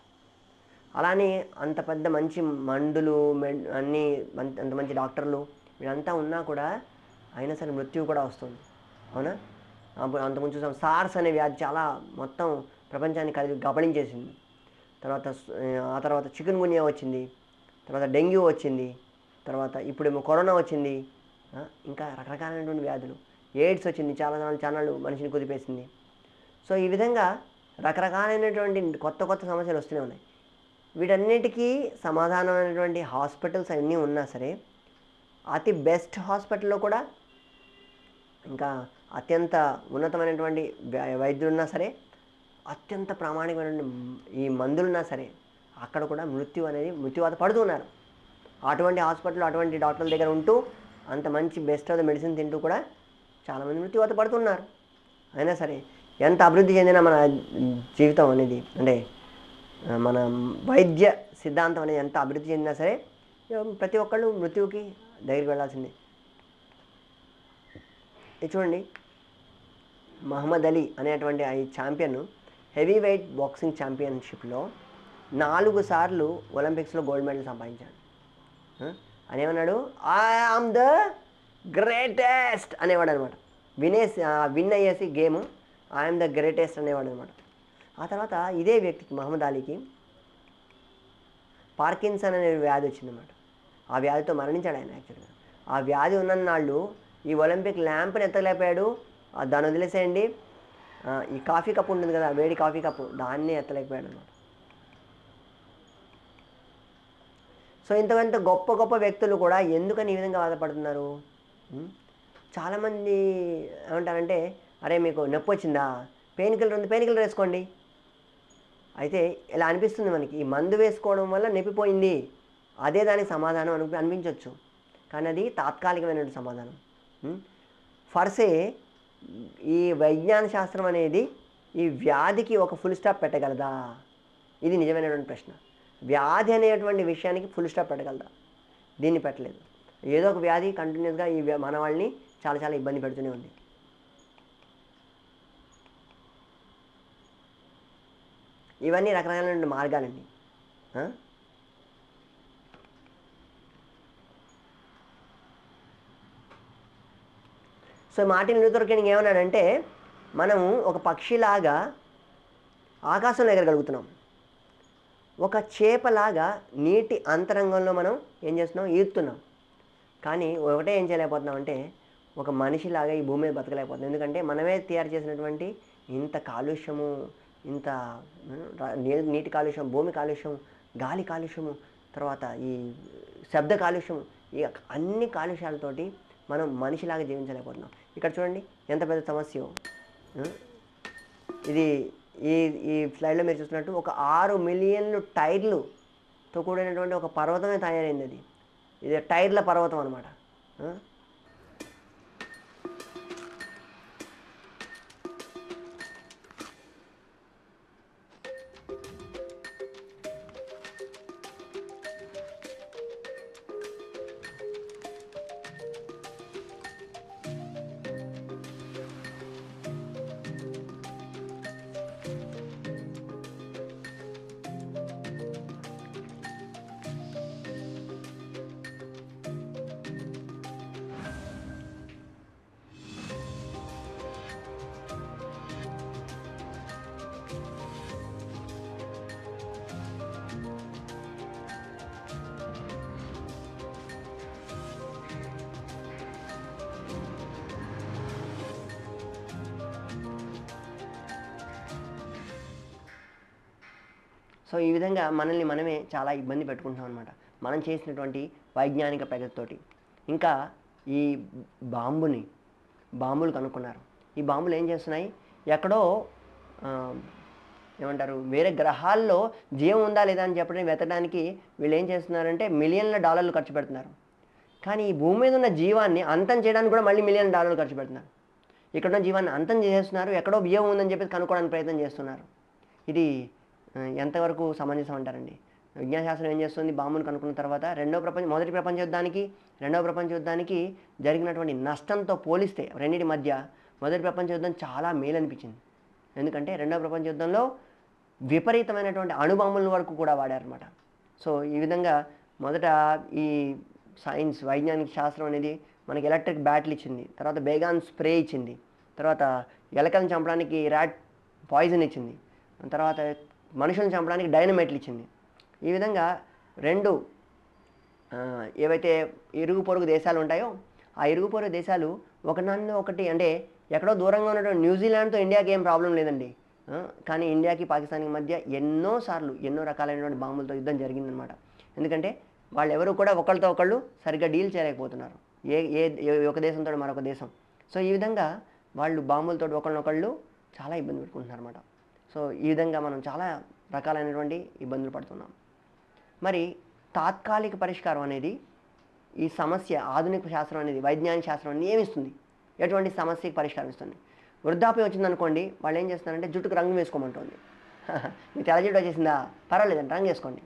S1: అలానే అంత పెద్ద మంచి మందులు, అన్నీ అంత మంచి డాక్టర్లు వీళ్ళంతా ఉన్నా కూడా అయినా సరే మృత్యువు కూడా వస్తుంది. అవునా? అంతకుముందు చూసాం సార్స్ అనే వ్యాధి చాలా మొత్తం ప్రపంచాన్ని గబళించేసింది. ఆ తర్వాత చికెన్ గున్యా వచ్చింది, తర్వాత డెంగ్యూ వచ్చింది, తర్వాత ఇప్పుడేమో కరోనా వచ్చింది, ఇంకా రకరకాలైనటువంటి వ్యాధులు, ఎయిడ్స్ వచ్చింది, చాలా మనిషిని కుదిపేసింది. సో ఈ విధంగా రకరకాలైనటువంటి కొత్త కొత్త సమస్యలు వస్తూనే ఉన్నాయి. వీటన్నిటికీ సమాధానమైనటువంటి హాస్పిటల్స్ అన్నీ ఉన్నా సరే, అతి బెస్ట్ హాస్పిటల్లో కూడా ఇంకా అత్యంత ఉన్నతమైనటువంటి వైద్యులున్నా సరే, అత్యంత ప్రామాణికమైనటువంటి ఈ మందులున్నా సరే, అక్కడ కూడా మృత్యువాత పడుతున్నారు. అటువంటి హాస్పిటల్, అటువంటి డాక్టర్ల దగ్గర ఉంటూ అంత మంచి బెస్ట్ ఆఫ్ ద మెడిసిన్ తింటూ కూడా చాలామంది మృత్యువాత పడుతున్నారు. అయినా సరే ఎంత అభివృద్ధి చెందిన మన జీవితం అనేది, అంటే మన వైద్య సిద్ధాంతం అనేది ఎంత అభివృద్ధి చెందినా సరే ప్రతి ఒక్కళ్ళు మృత్యువుకి దగ్గరికి వెళ్ళాల్సిందే. ఇది చూడండి, మహమ్మద్ అలీ అనేటువంటి ఈ ఛాంపియన్ హెవీ వెయిట్ బాక్సింగ్ ఛాంపియన్షిప్లో 4 సార్లు ఒలింపిక్స్లో గోల్డ్ మెడల్ సంపాదించాడు. అని ఏమన్నాడు? ఐ ఆమ్ ద గ్రేటెస్ట్ అనేవాడు అనమాట. విన్ అయ్యేసి గేమ్ ఐఎమ్ ద గ్రేటెస్ట్ అనేవాడు అనమాట. ఆ తర్వాత ఇదే వ్యక్తికి, మహమ్మద్ అలీకి, పార్కిన్సన్ అనే వ్యాధి వచ్చిందన్నమాట. ఆ వ్యాధితో మరణించాడు ఆయన. యాక్చువల్గా ఆ వ్యాధి ఉన్ననాళ్ళు ఈ ఒలింపిక్ ల్యాంప్ని ఎత్తలేకపోయాడు. దాన్ని వదిలేసేయండి, ఈ కాఫీ కప్ ఉంటుంది కదా, వేడి కాఫీ కప్పు, దాన్ని ఎత్తలేకపోయాడు అనమాట. సో ఇంత గొప్ప గొప్ప వ్యక్తులు కూడా ఎందుకని ఈ విధంగా బాధపడుతున్నారు? చాలామంది ఏమంటారంటే, అరే మీకు నొప్పి వచ్చిందా, పెయిన్ కిల్లర్ ఉంది, పెయిన్ కిల్లర్ వేసుకోండి. అయితే ఇలా అనిపిస్తుంది మనకి, ఈ మందు వేసుకోవడం వల్ల నొప్పిపోయింది, అదే దానికి సమాధానం అనిపించవచ్చు. కానీ అది తాత్కాలికమైనటువంటి సమాధానం. ఫర్సే ఈ విజ్ఞాన శాస్త్రం అనేది ఈ వ్యాధికి ఒక ఫుల్ స్టాప్ పెట్టగలదా? ఇది నిజమైనటువంటి ప్రశ్న. వ్యాధి అనేటువంటి విషయానికి ఫుల్ స్టాప్ పెట్టగలదా? దీన్ని పెట్టలేదు. ఏదో ఒక వ్యాధి కంటిన్యూస్గా ఈ మన వాళ్ళని చాలా ఇబ్బంది పెడుతూనే ఉంది. ఇవన్నీ రకరకాలైన మార్గాలండి. సో మార్టిన్ లూథర్ కింగ్ ఏమన్నాడంటే, మనం ఒక పక్షిలాగా ఆకాశంలో ఎగరగలుగుతున్నాం, ఒక చేపలాగా నీటి అంతరంగంలో మనం ఏం చేస్తున్నాం, ఈదుతున్నాం. కానీ ఒకటే ఏం చేయలేకపోతున్నాం అంటే, ఒక మనిషిలాగా ఈ భూమి మీద బతకలేకపోతున్నాం. ఎందుకంటే మనమే తయారు చేసినటువంటి ఇంత కాలుష్యము, ఇంత నీటి కాలుష్యం, భూమి కాలుష్యం, గాలి కాలుష్యము, తర్వాత ఈ శబ్ద కాలుష్యము, ఈ అన్ని కాలుష్యాలతోటి మనం మనిషిలాగా జీవించలేకపోతున్నాం. ఇక్కడ చూడండి ఎంత పెద్ద సమస్య. ఇది ఈ స్లైడ్లో మీరు చూసినట్టు ఒక 6 మిలియన్లు టైర్లుతో కూడినటువంటి ఒక పర్వతమే తయారైంది. ఇది టైర్ల పర్వతం అనమాట. సో ఈ విధంగా మనల్ని మనమే చాలా ఇబ్బంది పెట్టుకుంటున్నాం అనమాట మనం చేసినటువంటి వైజ్ఞానిక ప్రగతితోటి. ఇంకా ఈ బాంబులు కనుక్కున్నారు. ఈ బాంబులు ఏం చేస్తున్నాయి, ఎక్కడో ఏమంటారు వేరే గ్రహాల్లో జీవం ఉందా లేదా అని చెప్పడం వెతకడానికి వీళ్ళు ఏం చేస్తున్నారంటే మిలియన్ల డాలర్లు ఖర్చు పెడుతున్నారు. కానీ ఈ భూమి మీద ఉన్న జీవాన్ని అంతం చేయడానికి కూడా మళ్ళీ మిలియన్ డాలర్లు ఖర్చు పెడుతున్నారు. ఇక్కడ ఉన్న జీవాన్ని అంతం చేస్తున్నారు, ఎక్కడో జీవం ఉందని చెప్పేసి కనుక్కోవడానికి ప్రయత్నం చేస్తున్నారు. ఇది ఎంతవరకు సమంజసం అంటారండి? విజ్ఞాన శాస్త్రం ఏం చేస్తుంది, బాంబును కనుక్కున్న తర్వాత మొదటి ప్రపంచ యుద్ధానికి రెండవ ప్రపంచ యుద్ధానికి జరిగినటువంటి నష్టంతో పోలిస్తే రెండింటి మధ్య మొదటి ప్రపంచ యుద్ధం చాలా మేలు అనిపించింది. ఎందుకంటే రెండవ ప్రపంచ యుద్ధంలో విపరీతమైనటువంటి అణుబాంబుల వరకు కూడా వాడారన్నమాట. సో ఈ విధంగా మొదట ఈ సైన్స్ వైజ్ఞానిక శాస్త్రం అనేది మనకి ఎలక్ట్రిక్ బ్యాటరీ ఇచ్చింది, తర్వాత బేగాన్ స్ప్రే ఇచ్చింది, తర్వాత ఎలకలను చంపడానికి ర్యాట్ పాయిజన్ ఇచ్చింది, తర్వాత మనుషులను చంపడానికి డైనమైట్లు ఇచ్చింది. ఈ విధంగా రెండు ఏవైతే ఇరుగు పొరుగు దేశాలు ఉంటాయో ఆ ఇరుగు పొరుగు దేశాలు ఒకటి అంటే ఎక్కడో దూరంగా ఉన్నటువంటి న్యూజిలాండ్తో ఇండియాకి ఏం ప్రాబ్లం లేదండి. కానీ ఇండియాకి పాకిస్తాన్కి మధ్య ఎన్నో రకాలైనటువంటి బాంబులతో యుద్ధం జరిగిందనమాట. ఎందుకంటే వాళ్ళు ఎవరు కూడా ఒకళ్ళతో ఒకళ్ళు సరిగ్గా డీల్ చేయలేకపోతున్నారు, ఒక దేశంతో మరొక దేశం. సో ఈ విధంగా వాళ్ళు బాంబులతో ఒకళ్ళనొకళ్ళు చాలా ఇబ్బంది పెట్టుకుంటున్నారు అనమాట. సో ఈ విధంగా మనం చాలా రకాలైనటువంటి ఇబ్బందులు పడుతున్నాం. మరి తాత్కాలిక పరిష్కారం అనేది ఈ సమస్య ఆధునిక శాస్త్రం అనేది వైజ్ఞానిక శాస్త్రం అనేది ఏమిస్తుంది, ఎటువంటి సమస్యకి పరిష్కారం ఇస్తుంది? వృద్ధాప్యం వచ్చిందనుకోండి, వాళ్ళు ఏం చేస్తున్నారంటే జుట్టుకు రంగు వేసుకోమంటుంది. మీకు తెల్ల జుట్టు వచ్చేసిందా, పర్వాలేదండి రంగు వేసుకోండి.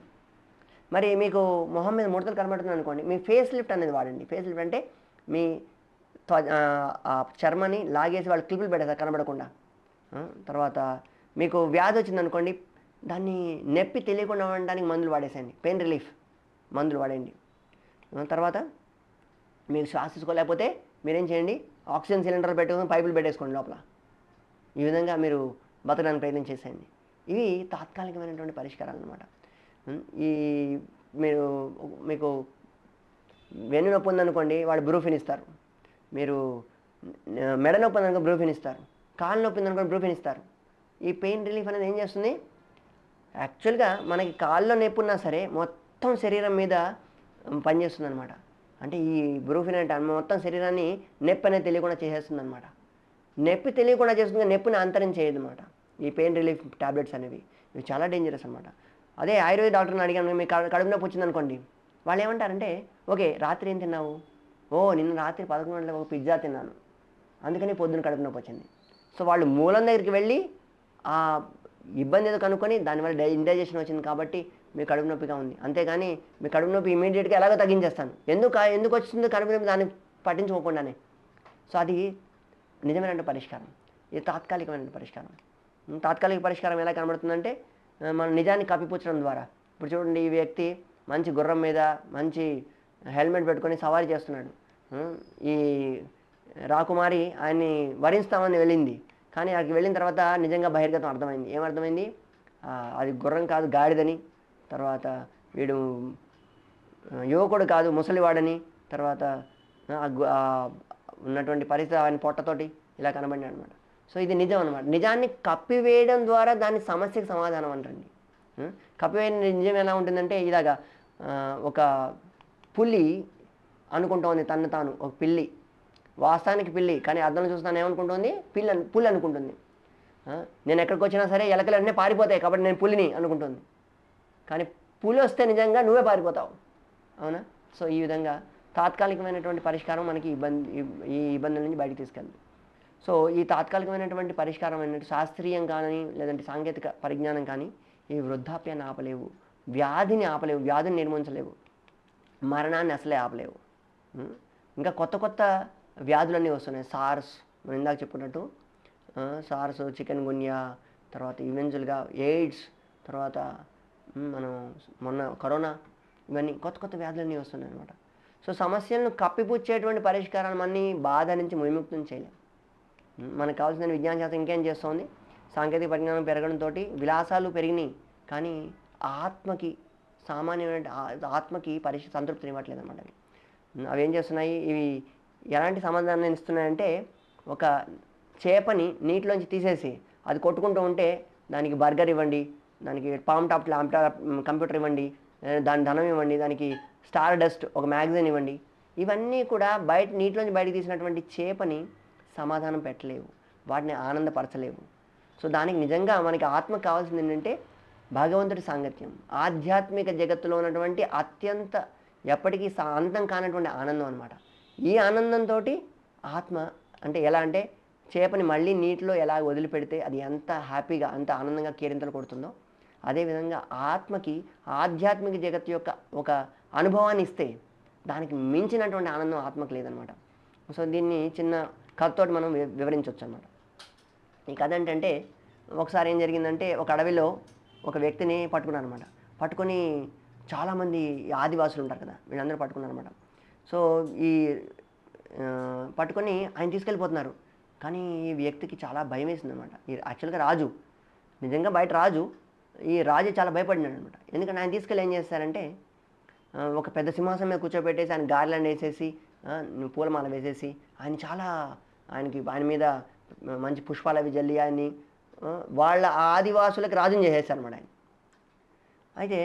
S1: మరి మీకు మొహం మీద ముడతలు కనబడుతుంది అనుకోండి, మీ ఫేస్ లిఫ్ట్ అనేది వాడండి. ఫేస్ లిఫ్ట్ అంటే మీ చర్మాన్ని లాగేసి వాళ్ళు క్లిప్పులు పెట్టేస్తారు కనబడకుండా. తర్వాత మీకు వ్యాధి వచ్చిందనుకోండి, దాన్ని నొప్పి తెలియకుండా ఉండడానికి మందులు వాడేసేయండి, పెయిన్ రిలీఫ్ మందులు వాడండి. తర్వాత మీకు శ్వాస తీసుకోలేకపోతే మీరేం చేయండి, ఆక్సిజన్ సిలిండర్ పెట్టుకొని పైపులు పెట్టేసుకోండి లోపల. ఈ విధంగా మీరు బతకడానికి ప్రయత్నం చేసేయండి. ఇవి తాత్కాలికమైనటువంటి పరిష్కారాలు అన్నమాట. మీకు వెన్ను నొప్పి ఉందనుకోండి, వాళ్ళు బ్రూఫిన్ ఇస్తారు. మీరు మెడ నొప్పి ఉందనుకో బ్రూఫిన్ ఇస్తారు. కాళ్ళు నొప్పి ఉందనుకోండి బ్రూఫిన్ ఇస్తారు. ఈ పెయిన్ రిలీఫ్ అనేది ఏం చేస్తుంది, యాక్చువల్గా మనకి కాళ్ళలో నొప్పి ఉన్నా సరే మొత్తం శరీరం మీద పనిచేస్తుంది అనమాట. అంటే ఈ బ్రూఫిన్ అంటే మొత్తం శరీరాన్ని నొప్పి అనేది తెలియకుండా చేసేస్తుంది అనమాట. నొప్పి తెలియకుండా చేస్తుంది, నొప్పిని అంతరం చేయదు అనమాట. ఈ పెయిన్ రిలీఫ్ టాబ్లెట్స్ అనేవి ఇవి చాలా డేంజరస్ అనమాట. అదే ఆయుర్వేద డాక్టర్ని అడిగాను, మీకు కడుపు నొప్పి వచ్చిందనుకోండి, వాళ్ళు ఏమంటారంటే ఓకే రాత్రి ఏం తిన్నావు, నిన్న రాత్రి 11 గంటలకు ఒక పిజ్జా తిన్నాను, అందుకని పొద్దున్న కడుపు నొప్పి వచ్చింది. సో వాళ్ళు మూలం దగ్గరికి వెళ్ళి ఆ ఇబ్బంది ఏదో కనుక్కొని దానివల్ల ఇండైజెషన్ వచ్చింది కాబట్టి మీ కడుపు నొప్పిగా ఉంది, అంతేగాని మీ కడుపు నొప్పి ఇమీడియట్గా ఎలాగో తగ్గించేస్తాను, ఎందుకు వచ్చిందో కడుపు నొప్పి దాన్ని పట్టించుకోకుండానే. సో అది నిజమైన పరిష్కారం, ఇది తాత్కాలికమైన పరిష్కారం. తాత్కాలిక పరిష్కారం ఎలా కనబడుతుందంటే మన నిజాన్ని కప్పిపుచ్చడం ద్వారా. ఇప్పుడు చూడండి, ఈ వ్యక్తి మంచి గుర్రం మీద మంచి హెల్మెట్ పెట్టుకొని సవారీ చేస్తున్నాడు. ఈ రాకుమారి ఆయన్ని వరిస్తామని వెళ్ళింది, కానీ అక్కడికి వెళ్ళిన తర్వాత నిజంగా బహిర్గతం అర్థమైంది. ఏమర్థమైంది, అది గుర్రం కాదు గాడిదని, తర్వాత వీడు యువకుడు కాదు ముసలివాడని, తర్వాత ఉన్నటువంటి పరిస్థితి ఆయన పొట్టతోటి ఇలా కనబడినాడు అనమాట. సో ఇది నిజం అనమాట. నిజాన్ని కప్పివేయడం ద్వారా దాని సమస్యకు సమాధానం అంటండి. కప్పివేయడం నిజం ఎలా ఉంటుందంటే ఇలాగా ఒక పులి అనుకుంటోంది తను తాను, ఒక పిల్లి వాస్తవానికి పిల్లి, కానీ అర్థంలో చూస్తాను ఏమనుకుంటుంది, పులి అనుకుంటుంది. నేను ఎక్కడికి వచ్చినా సరే ఎలకలు అన్నీ పారిపోతాయి కాబట్టి నేను పులిని అనుకుంటుంది. కానీ పులి వస్తే నిజంగా నువ్వే పారిపోతావు, అవునా? సో ఈ విధంగా తాత్కాలికమైనటువంటి పరిష్కారం మనకి ఈ ఇబ్బందుల నుంచి బయటికి తీసుకెళ్ళదు. సో ఈ తాత్కాలికమైనటువంటి పరిష్కారం అనేది శాస్త్రీయం కానీ లేదంటే సాంకేతిక పరిజ్ఞానం కానీ ఈ వృద్ధాప్యాన్ని ఆపలేవు, వ్యాధిని ఆపలేవు, వ్యాధిని నిర్మించలేవు, మరణాన్ని అసలే ఆపలేవు. ఇంకా కొత్త వ్యాధులన్నీ వస్తున్నాయి. సార్స్ మనం ఇందాక చెప్పుకున్నట్టు సార్స్, చికెన్ గున్యా, తర్వాత ఈవెన్చువల్గా ఎయిడ్స్, తర్వాత మనం మొన్న కరోనా, ఇవన్నీ కొత్త వ్యాధులన్నీ వస్తున్నాయి అనమాట. సో సమస్యలను కప్పిపుచ్చేటువంటి పరిష్కారాలు అన్నీ బాధ నుంచి విముక్తం చేయలేం. మనకు కావాల్సిన విజ్ఞాన శాస్త్రం ఇంకేం చేస్తుంది, సాంకేతిక పరిజ్ఞానం పెరగడంతో విలాసాలు పెరిగినాయి, కానీ ఆత్మకి సామాన్యమైన ఆత్మకి సంతృప్తిని ఇవ్వట్లేదు అనమాట. అవి ఏం చేస్తున్నాయి, ఇవి ఎలాంటి సమాధానాన్ని ఇస్తున్నాయంటే ఒక చేపని నీటిలోంచి తీసేసి అది కొట్టుకుంటూ ఉంటే దానికి బర్గర్ ఇవ్వండి, దానికి పామ్ టాప్ ల్యాప్టాప్ కంప్యూటర్ ఇవ్వండి, దాని ధనం ఇవ్వండి, దానికి స్టార్ డస్ట్ ఒక మ్యాగజైన్ ఇవ్వండి. ఇవన్నీ కూడా నీటిలోంచి బయటకు తీసినటువంటి చేపని సమాధానం పెట్టలేవు, వాటిని ఆనందపరచలేవు. సో దానికి నిజంగా మనకి ఆత్మకు కావాల్సింది ఏంటంటే భగవంతుడి సాంగత్యం, ఆధ్యాత్మిక జగత్తులో ఉన్నటువంటి అత్యంత ఎప్పటికీ అంతం కానటువంటి ఆనందం అనమాట. ఈ ఆనందంతో ఆత్మ అంటే ఎలా అంటే చేపని మళ్ళీ నీటిలో ఎలా వదిలిపెడితే అది ఎంత హ్యాపీగా అంత ఆనందంగా కేరింతలు కొడుతుందో, అదేవిధంగా ఆత్మకి ఆధ్యాత్మిక జగత్తు యొక్క ఒక అనుభవాన్ని ఇస్తే దానికి మించినటువంటి ఆనందం ఆత్మకు లేదనమాట. సో దీన్ని చిన్న కథతోటి మనం వివరించవచ్చు అనమాట. ఈ కథ ఏంటంటే ఒకసారి ఏం జరిగిందంటే ఒక అడవిలో ఒక వ్యక్తిని పట్టుకున్నారు అనమాట. పట్టుకొని చాలామంది ఆదివాసులు ఉంటారు కదా, వీళ్ళందరూ పట్టుకున్నారనమాట. సో ఈ పట్టుకొని ఆయన తీసుకెళ్ళిపోతున్నారు. కానీ ఈ వ్యక్తికి చాలా భయం వేసింది అనమాట. ఈ యాక్చువల్గా రాజు, నిజంగా బయట రాజు, ఈ రాజు చాలా భయపడినాడు అనమాట. ఎందుకంటే ఆయన తీసుకెళ్ళి ఏం చేస్తారంటే ఒక పెద్ద సింహాసనం మీద కూర్చోబెట్టేసి ఆయన గార్లాండ్ వేసేసి పూలమాల వేసేసి ఆయన మీద మంచి పుష్పాలు అవి జల్లి ఆయన్ని వాళ్ళ ఆదివాసులకు రాజుని చేసేస్తారనమాట ఆయన. అయితే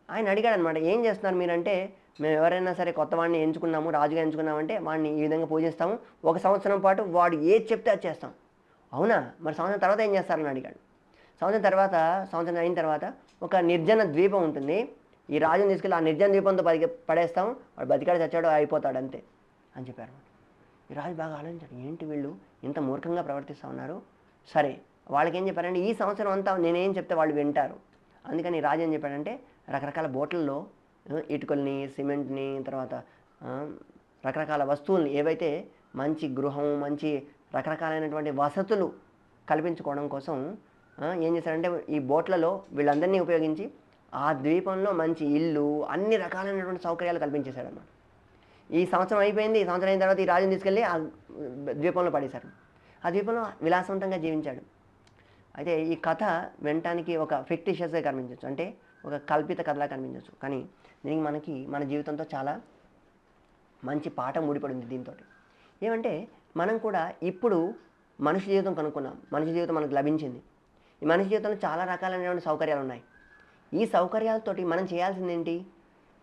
S1: ఆయన అడిగాడు అనమాట, ఏం చేస్తున్నారు మీరంటే, మేము ఎవరైనా సరే కొత్త వాడిని ఎంచుకున్నాము, రాజుగా ఎంచుకున్నామంటే వాడిని ఈ విధంగా పూజిస్తాము, 1 సంవత్సరం పాటు వాడు ఏది చెప్తే అది చేస్తాం. అవునా, మరి సంవత్సరం తర్వాత ఏం చేస్తారని అడిగాడు. సంవత్సరం అయిన తర్వాత ఒక నిర్జన ద్వీపం ఉంటుంది, ఈ రాజుని తీసుకెళ్ళి ఆ నిర్జన ద్వీపంతో పడేస్తాం, వాడు బతికాడు చచ్చాడు అయిపోతాడు అంతే అని చెప్పారు. ఈ రాజు బాగా ఆలోచించాడు, ఏంటి వీళ్ళు ఇంత మూర్ఖంగా ప్రవర్తిస్తూ ఉన్నారు. సరే వాళ్ళకి ఏం చెప్పారంటే ఈ సంవత్సరం అంతా నేనేం చెప్తే వాళ్ళు వింటారు. అందుకని రాజు ఏం చెప్పాడంటే రకరకాల బోట్లలో ఇటుకల్ని, సిమెంట్ని, తర్వాత రకరకాల వస్తువుల్ని, ఏవైతే మంచి గృహం, మంచి రకరకాలైనటువంటి వసతులు కల్పించుకోవడం కోసం ఏం చేశారంటే ఈ బోట్లలో వీళ్ళందరినీ ఉపయోగించి ఆ ద్వీపంలో మంచి ఇల్లు, అన్ని రకాలైనటువంటి సౌకర్యాలు కల్పించేశాడు అన్నమాట. ఈ సంవత్సరం అయిపోయింది. ఈ సంవత్సరం అయిన తర్వాత ఈ రాజుని తీసుకెళ్ళి ఆ ద్వీపంలో పడేశారు. ఆ ద్వీపంలో విలాసవంతంగా జీవించాడు. అయితే ఈ కథ వినటానికి ఒక ఫిక్టిషియస్గా కనిపించవచ్చు, అంటే ఒక కల్పిత కథలా కనిపించవచ్చు. కానీ దీనికి మన జీవితంతో చాలా మంచి పాఠం ముడిపడింది దీంతో. ఏమంటే మనం కూడా ఇప్పుడు మనిషి జీవితం కనుక్కున్నాం, మనిషి జీవితం మనకు లభించింది. ఈ మనిషి జీవితంలో చాలా రకాలైనటువంటి సౌకర్యాలు ఉన్నాయి. ఈ సౌకర్యాలతోటి మనం చేయాల్సింది ఏంటి,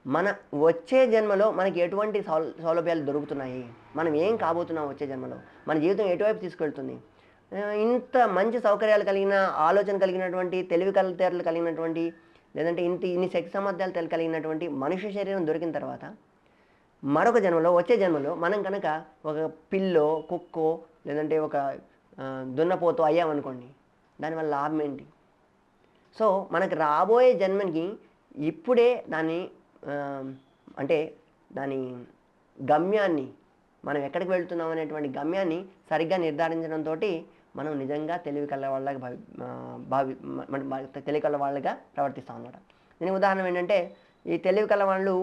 S1: మన వచ్చే జన్మలో మనకి ఎటువంటి సౌలభ్యాలు దొరుకుతున్నాయి, మనం ఏం కాబోతున్నాం వచ్చే జన్మలో, మన జీవితం ఎటువైపు తీసుకెళ్తుంది. ఇంత మంచి సౌకర్యాలు కలిగిన, ఆలోచన కలిగినటువంటి, తెలివి కలతేరలు కలిగినటువంటి, లేదంటే ఇన్ని శక్తి సామర్థ్యాలు కలిగినటువంటి మనుష్య శరీరం దొరికిన తర్వాత మరొక జన్మలో, వచ్చే జన్మలో మనం కనుక ఒక పిల్లో, కుక్కో, లేదంటే ఒక దున్నపోతో అయ్యామనుకోండి, దానివల్ల లాభం ఏంటి? సో మనకు రాబోయే జన్మకి ఇప్పుడే దాని గమ్యాన్ని, మనం ఎక్కడికి వెళ్తున్నాం అనేటువంటి గమ్యాన్ని సరిగ్గా నిర్ధారించడంతో మనం నిజంగా తెలివి కల వాళ్ళగా తెలివి కల వాళ్ళగా ప్రవర్తిస్తాం అన్నమాట. దీనికి ఉదాహరణ ఏంటంటే ఈ తెలివి కల వాళ్ళు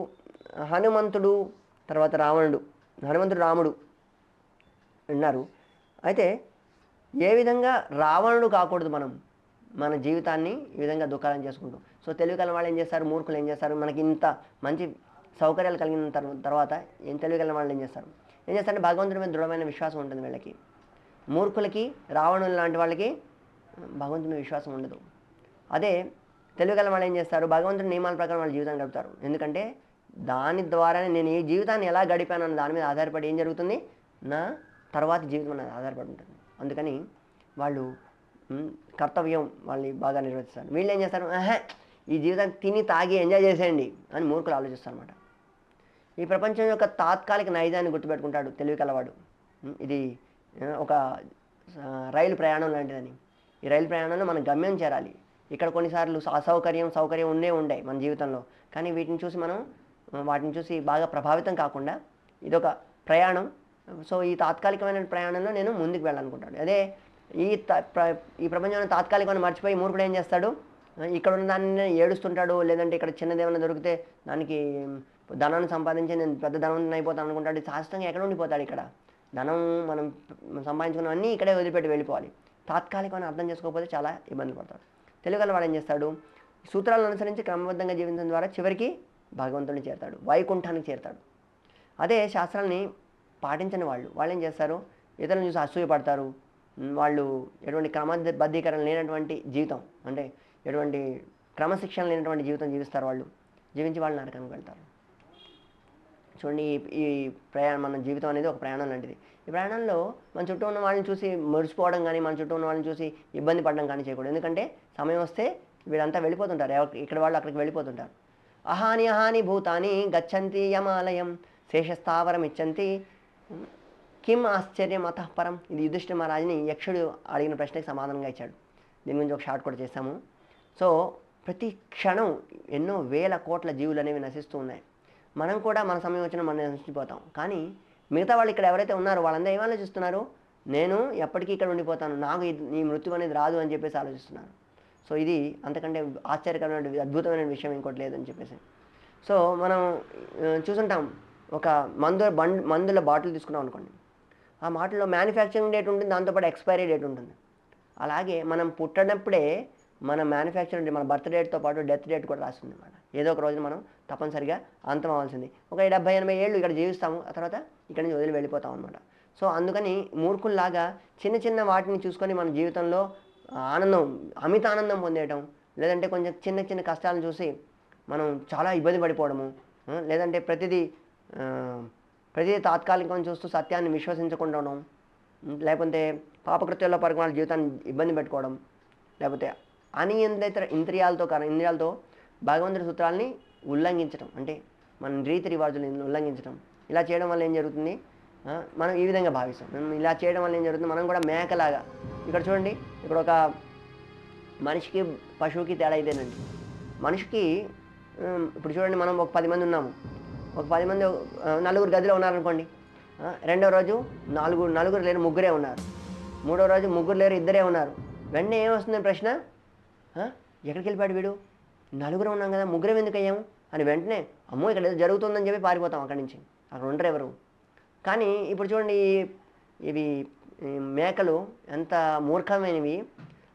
S1: హనుమంతుడు, తర్వాత రాముడు ఉన్నారు. అయితే ఏ విధంగా రావణుడు కాకూడదు మనం మన జీవితాన్ని ఈ విధంగా దుఃఖాలను చేసుకుంటాం. సో తెలివి కల వాళ్ళు ఏం చేస్తారు, మూర్ఖులు ఏం చేస్తారు, మనకి ఇంత మంచి సౌకర్యాలు కలిగిన తర్వాత తెలివి కల వాళ్ళు ఏం చేస్తారంటే భగవంతుడి మీద దృఢమైన విశ్వాసం ఉంటుంది వీళ్ళకి. మూర్ఖులకి, రావణులు లాంటి వాళ్ళకి భగవంతుడి మీద విశ్వాసం ఉండదు. అదే తెలివి కల వాళ్ళు ఏం చేస్తారు, భగవంతుడి నియమాల ప్రకారం వాళ్ళ జీవితాన్ని గడుపుతారు. ఎందుకంటే దాని ద్వారానే నేను ఈ జీవితాన్ని ఎలా గడిపాను అన్న దాని మీద ఆధారపడి ఏం జరుగుతుంది, నా తర్వాత జీవితం అనేది ఆధారపడి ఉంటుంది. అందుకని వాళ్ళు కర్తవ్యం వాళ్ళని బాగా నిర్వర్తిస్తారు. వీళ్ళు ఏం చేస్తారు, ఈ జీవితాన్ని తిని తాగి ఎంజాయ్ చేసేయండి అని మూర్ఖులు ఆలోచిస్తారు అనమాట. ఈ ప్రపంచం యొక్క తాత్కాలిక నైజాన్ని గుర్తుపెట్టుకుంటాడు తెలివి కలవాడు. ఇది ఒక రైలు ప్రయాణం లాంటిదని. ఈ రైలు ప్రయాణంలో మనం గమ్యం చేరాలి. ఇక్కడ కొన్నిసార్లు సౌకర్యం ఉండే మన జీవితంలో, కానీ వాటిని చూసి బాగా ప్రభావితం కాకుండా ఇదొక ప్రయాణం. సో ఈ తాత్కాలికమైన ప్రయాణంలో నేను ముందుకు వెళ్ళాలనుకుంటాడు. అదే ఈ ప్రపంచంలో తాత్కాలికమైన మర్చిపోయి మూర్ఖుడు ఏం చేస్తాడు, ఇక్కడ ఉన్న దాన్ని ఏడుస్తుంటాడు, లేదంటే ఇక్కడ చిన్నదేమైనా దొరికితే దానికి ధనాన్ని సంపాదించి నేను పెద్ద ధనవంతుని అయిపోతాను అనుకుంటాడు. శాశ్వతంగా ఎక్కడ ఉండిపోతాడు. ఇక్కడ ధనం మనం సంపాదించుకున్నవన్నీ ఇక్కడే వదిలిపెట్టి వెళ్ళిపోవాలి. తాత్కాలికమైన అర్థం చేసుకోకపోతే చాలా ఇబ్బంది పడతాడు. తెలుగులో వాడు ఏం చేస్తాడు, సూత్రాలను అనుసరించి క్రమబద్ధంగా జీవించడం ద్వారా చివరికి భగవంతుడిని చేరుతాడు, వైకుంఠానికి చేరుతాడు. అదే శాస్త్రాలని పాటించని వాళ్ళు ఏం చేస్తారు, ఇతరులను చూసి అసూయపడతారు. వాళ్ళు ఎటువంటి క్రమబద్ధీకరణ లేనటువంటి జీవితం, అంటే ఎటువంటి క్రమశిక్షణ లేనటువంటి జీవితం జీవిస్తారు వాళ్ళు, జీవించి వాళ్ళు నరకానికి వెళ్తారు. చూడండి, ఈ ప్రయాణం, మన జీవితం అనేది ఒక ప్రయాణం లాంటిది. ఈ ప్రయాణంలో మన చుట్టూ ఉన్న వాళ్ళని చూసి మురిసిపోవడం కానీ, మన చుట్టూ ఉన్న వాళ్ళని చూసి ఇబ్బంది పడడం కానీ చేయకూడదు. ఎందుకంటే సమయం వస్తే వీళ్ళంతా వెళ్ళిపోతుంటారు, ఇక్కడ వాళ్ళు అక్కడికి వెళ్ళిపోతుంటారు. అహాని అహాని భూతాని గచ్చంతి యమాలయం శేషస్థావరం ఇచ్చంతి కిం ఆశ్చర్యం అతఃపరం. ఇది యుధిష్ఠిర మహారాజుని యక్షుడు అడిగిన ప్రశ్నకి సమాధానంగా ఇచ్చాడు. దీని గురించి ఒక షార్ట్ కూడా చేస్తాము. సో ప్రతి క్షణం ఎన్నో వేల కోట్ల జీవులు అనేవి నశిస్తూ ఉన్నాయి. మనం కూడా మన సమయం వచ్చినా మనం నశించిపోతాం. కానీ మిగతా వాళ్ళు ఇక్కడ ఎవరైతే ఉన్నారో వాళ్ళందరూ ఏం ఆలోచిస్తున్నారు? నేను ఎప్పటికీ ఇక్కడ ఉండిపోతాను, నాకు ఈ మృత్యు అనేది రాదు అని చెప్పేసి ఆలోచిస్తున్నారు. సో ఇది అంతకంటే ఆశ్చర్యకరమైన అద్భుతమైన విషయం ఇంకోటి లేదని చెప్పేసి. సో మనం చూసుంటాం, ఒక మందుల బాటిల్ తీసుకున్నాం అనుకోండి, ఆ బాటిల్లో మ్యానుఫ్యాక్చరింగ్ డేట్ ఉంటుంది, దాంతోపాటు ఎక్స్పైరీ డేట్ ఉంటుంది. అలాగే మనం పుట్టినప్పుడే మన మ్యానుఫ్యాక్చరింగ్ డేట్, మన బర్త్ డేట్తో పాటు డెత్ డేట్ కూడా రాస్తుంది అన్నమాట. ఏదో ఒక రోజు మనం తప్పనిసరిగా అంతం అవ్వాల్సింది. ఒక 70-80 ఏళ్ళు ఇక్కడ జీవిస్తాము, ఆ తర్వాత ఇక్కడ నుంచి వదిలి వెళ్ళిపోతాం అనమాట. సో అందుకని మూర్ఖుల్లాగా చిన్న చిన్న వాటిని చూసుకొని మన జీవితంలో ఆనందం, అమిత ఆనందం పొందేయటం, లేదంటే కొంచెం చిన్న చిన్న కష్టాలను చూసి మనం చాలా ఇబ్బంది పడిపోవడము, లేదంటే ప్రతిదీ తాత్కాలికం చూస్తూ సత్యాన్ని విశ్వసించకుండా ఉండడం, లేకపోతే పాపకృత్యాల్లో పరమాల జీవితాన్ని ఇబ్బంది పెట్టుకోవడం, లేకపోతే అనియంత్రిత ఇంద్రియాలతో భగవంతుడి సూత్రాలని ఉల్లంఘించడం, అంటే మన రీతి రివాజులను ఉల్లంఘించడం. ఇలా చేయడం వల్ల ఏం జరుగుతుంది? మనం ఈ విధంగా భావిస్తాం. ఇలా చేయడం వల్ల ఏం జరుగుతుంది? మనం కూడా మేకలాగా, ఇక్కడ చూడండి, ఇక్కడ ఒక మనిషికి పశువుకి తేడా ఇదేనండి. మనిషికి ఇప్పుడు చూడండి, మనం ఒక 10 మంది ఉన్నాము, ఒక 10 మంది నలుగురు గదిలో ఉన్నారనుకోండి. రెండో రోజు నలుగురు లేరు, ముగ్గురే ఉన్నారు. మూడో రోజు ముగ్గురు లేరు, ఇద్దరే ఉన్నారు. వెంటనే ఏమొస్తుంది ప్రశ్న? ఎక్కడికి వెళ్ళిపోయాడు వీడు? నలుగురు ఉన్నాం కదా, ముగ్గురం ఎందుకు అయ్యాము అని వెంటనే అమ్మో ఇక్కడ ఏదో జరుగుతుందని చెప్పి పారిపోతాం అక్కడి నుంచి. అక్కడ ఉండరు ఎవరు. కానీ ఇప్పుడు చూడండి, ఇవి మేకలు ఎంత మూర్ఖమైనవి.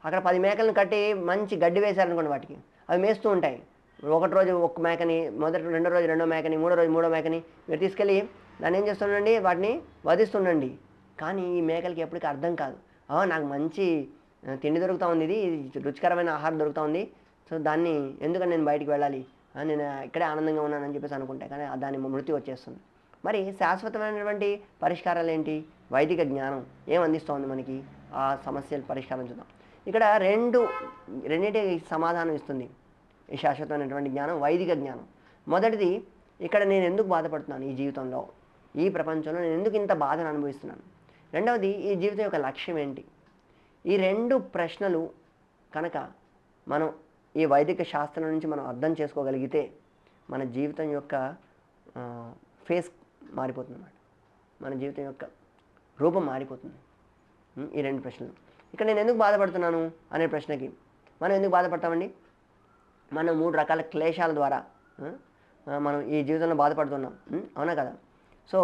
S1: అక్కడ 10 మేకలను కట్టి మంచి గడ్డి వేశారనుకోండి, వాటికి అవి మేస్తూ ఉంటాయి. ఒకటి రోజు ఒక మేకని, రెండో రోజు రెండో మేకని, మూడో రోజు మూడో మేకని మీరు తీసుకెళ్ళి దాన్ని ఏం చేస్తుండండి, వాటిని వధిస్తుండండి. కానీ ఈ మేకలకి ఎప్పటికీ అర్థం కాదు, నాకు మంచి తిండి దొరుకుతూ ఉంది, ఇది రుచికరమైన ఆహారం దొరుకుతూ ఉంది, సో దాన్ని ఎందుకని నేను బయటికి వెళ్ళాలి, నేను ఇక్కడే ఆనందంగా ఉన్నానని చెప్పేసి అనుకుంటే కానీ దాని మృత్యు వచ్చేస్తుంది. మరి శాశ్వతమైనటువంటి పరిష్కారాలు ఏంటి? వైదిక జ్ఞానం ఏం అందిస్తోంది మనకి? ఆ సమస్యల పరిష్కారం చూద్దాం. ఇక్కడ రెండింటి సమాధానం ఇస్తుంది ఈ శాశ్వతమైనటువంటి జ్ఞానం, వైదిక జ్ఞానం. మొదటిది, ఇక్కడ నేను ఎందుకు బాధపడుతున్నాను, ఈ జీవితంలో, ఈ ప్రపంచంలో నేను ఎందుకు ఇంత బాధను అనుభవిస్తున్నాను. రెండవది, ఈ జీవితం యొక్క లక్ష్యం ఏంటి. ఈ 2 ప్రశ్నలు కనుక మనం ఈ వైదిక శాస్త్రం నుంచి మనం అర్థం చేసుకోగలిగితే మన జీవితం యొక్క ఫేస్ మారిపోతుంది అన్నమాట, మన జీవితం యొక్క రూపం మారిపోతుంది. ఈ 2 ప్రశ్నలు. ఇక్కడ నేను ఎందుకు బాధపడుతున్నాను అనే ప్రశ్నకి మనం ఎందుకు బాధపడతామండి? మనం 3 రకాల క్లేశాల ద్వారా మనం ఈ జీవితంలో బాధపడుతున్నాం, అవునా కదా? సో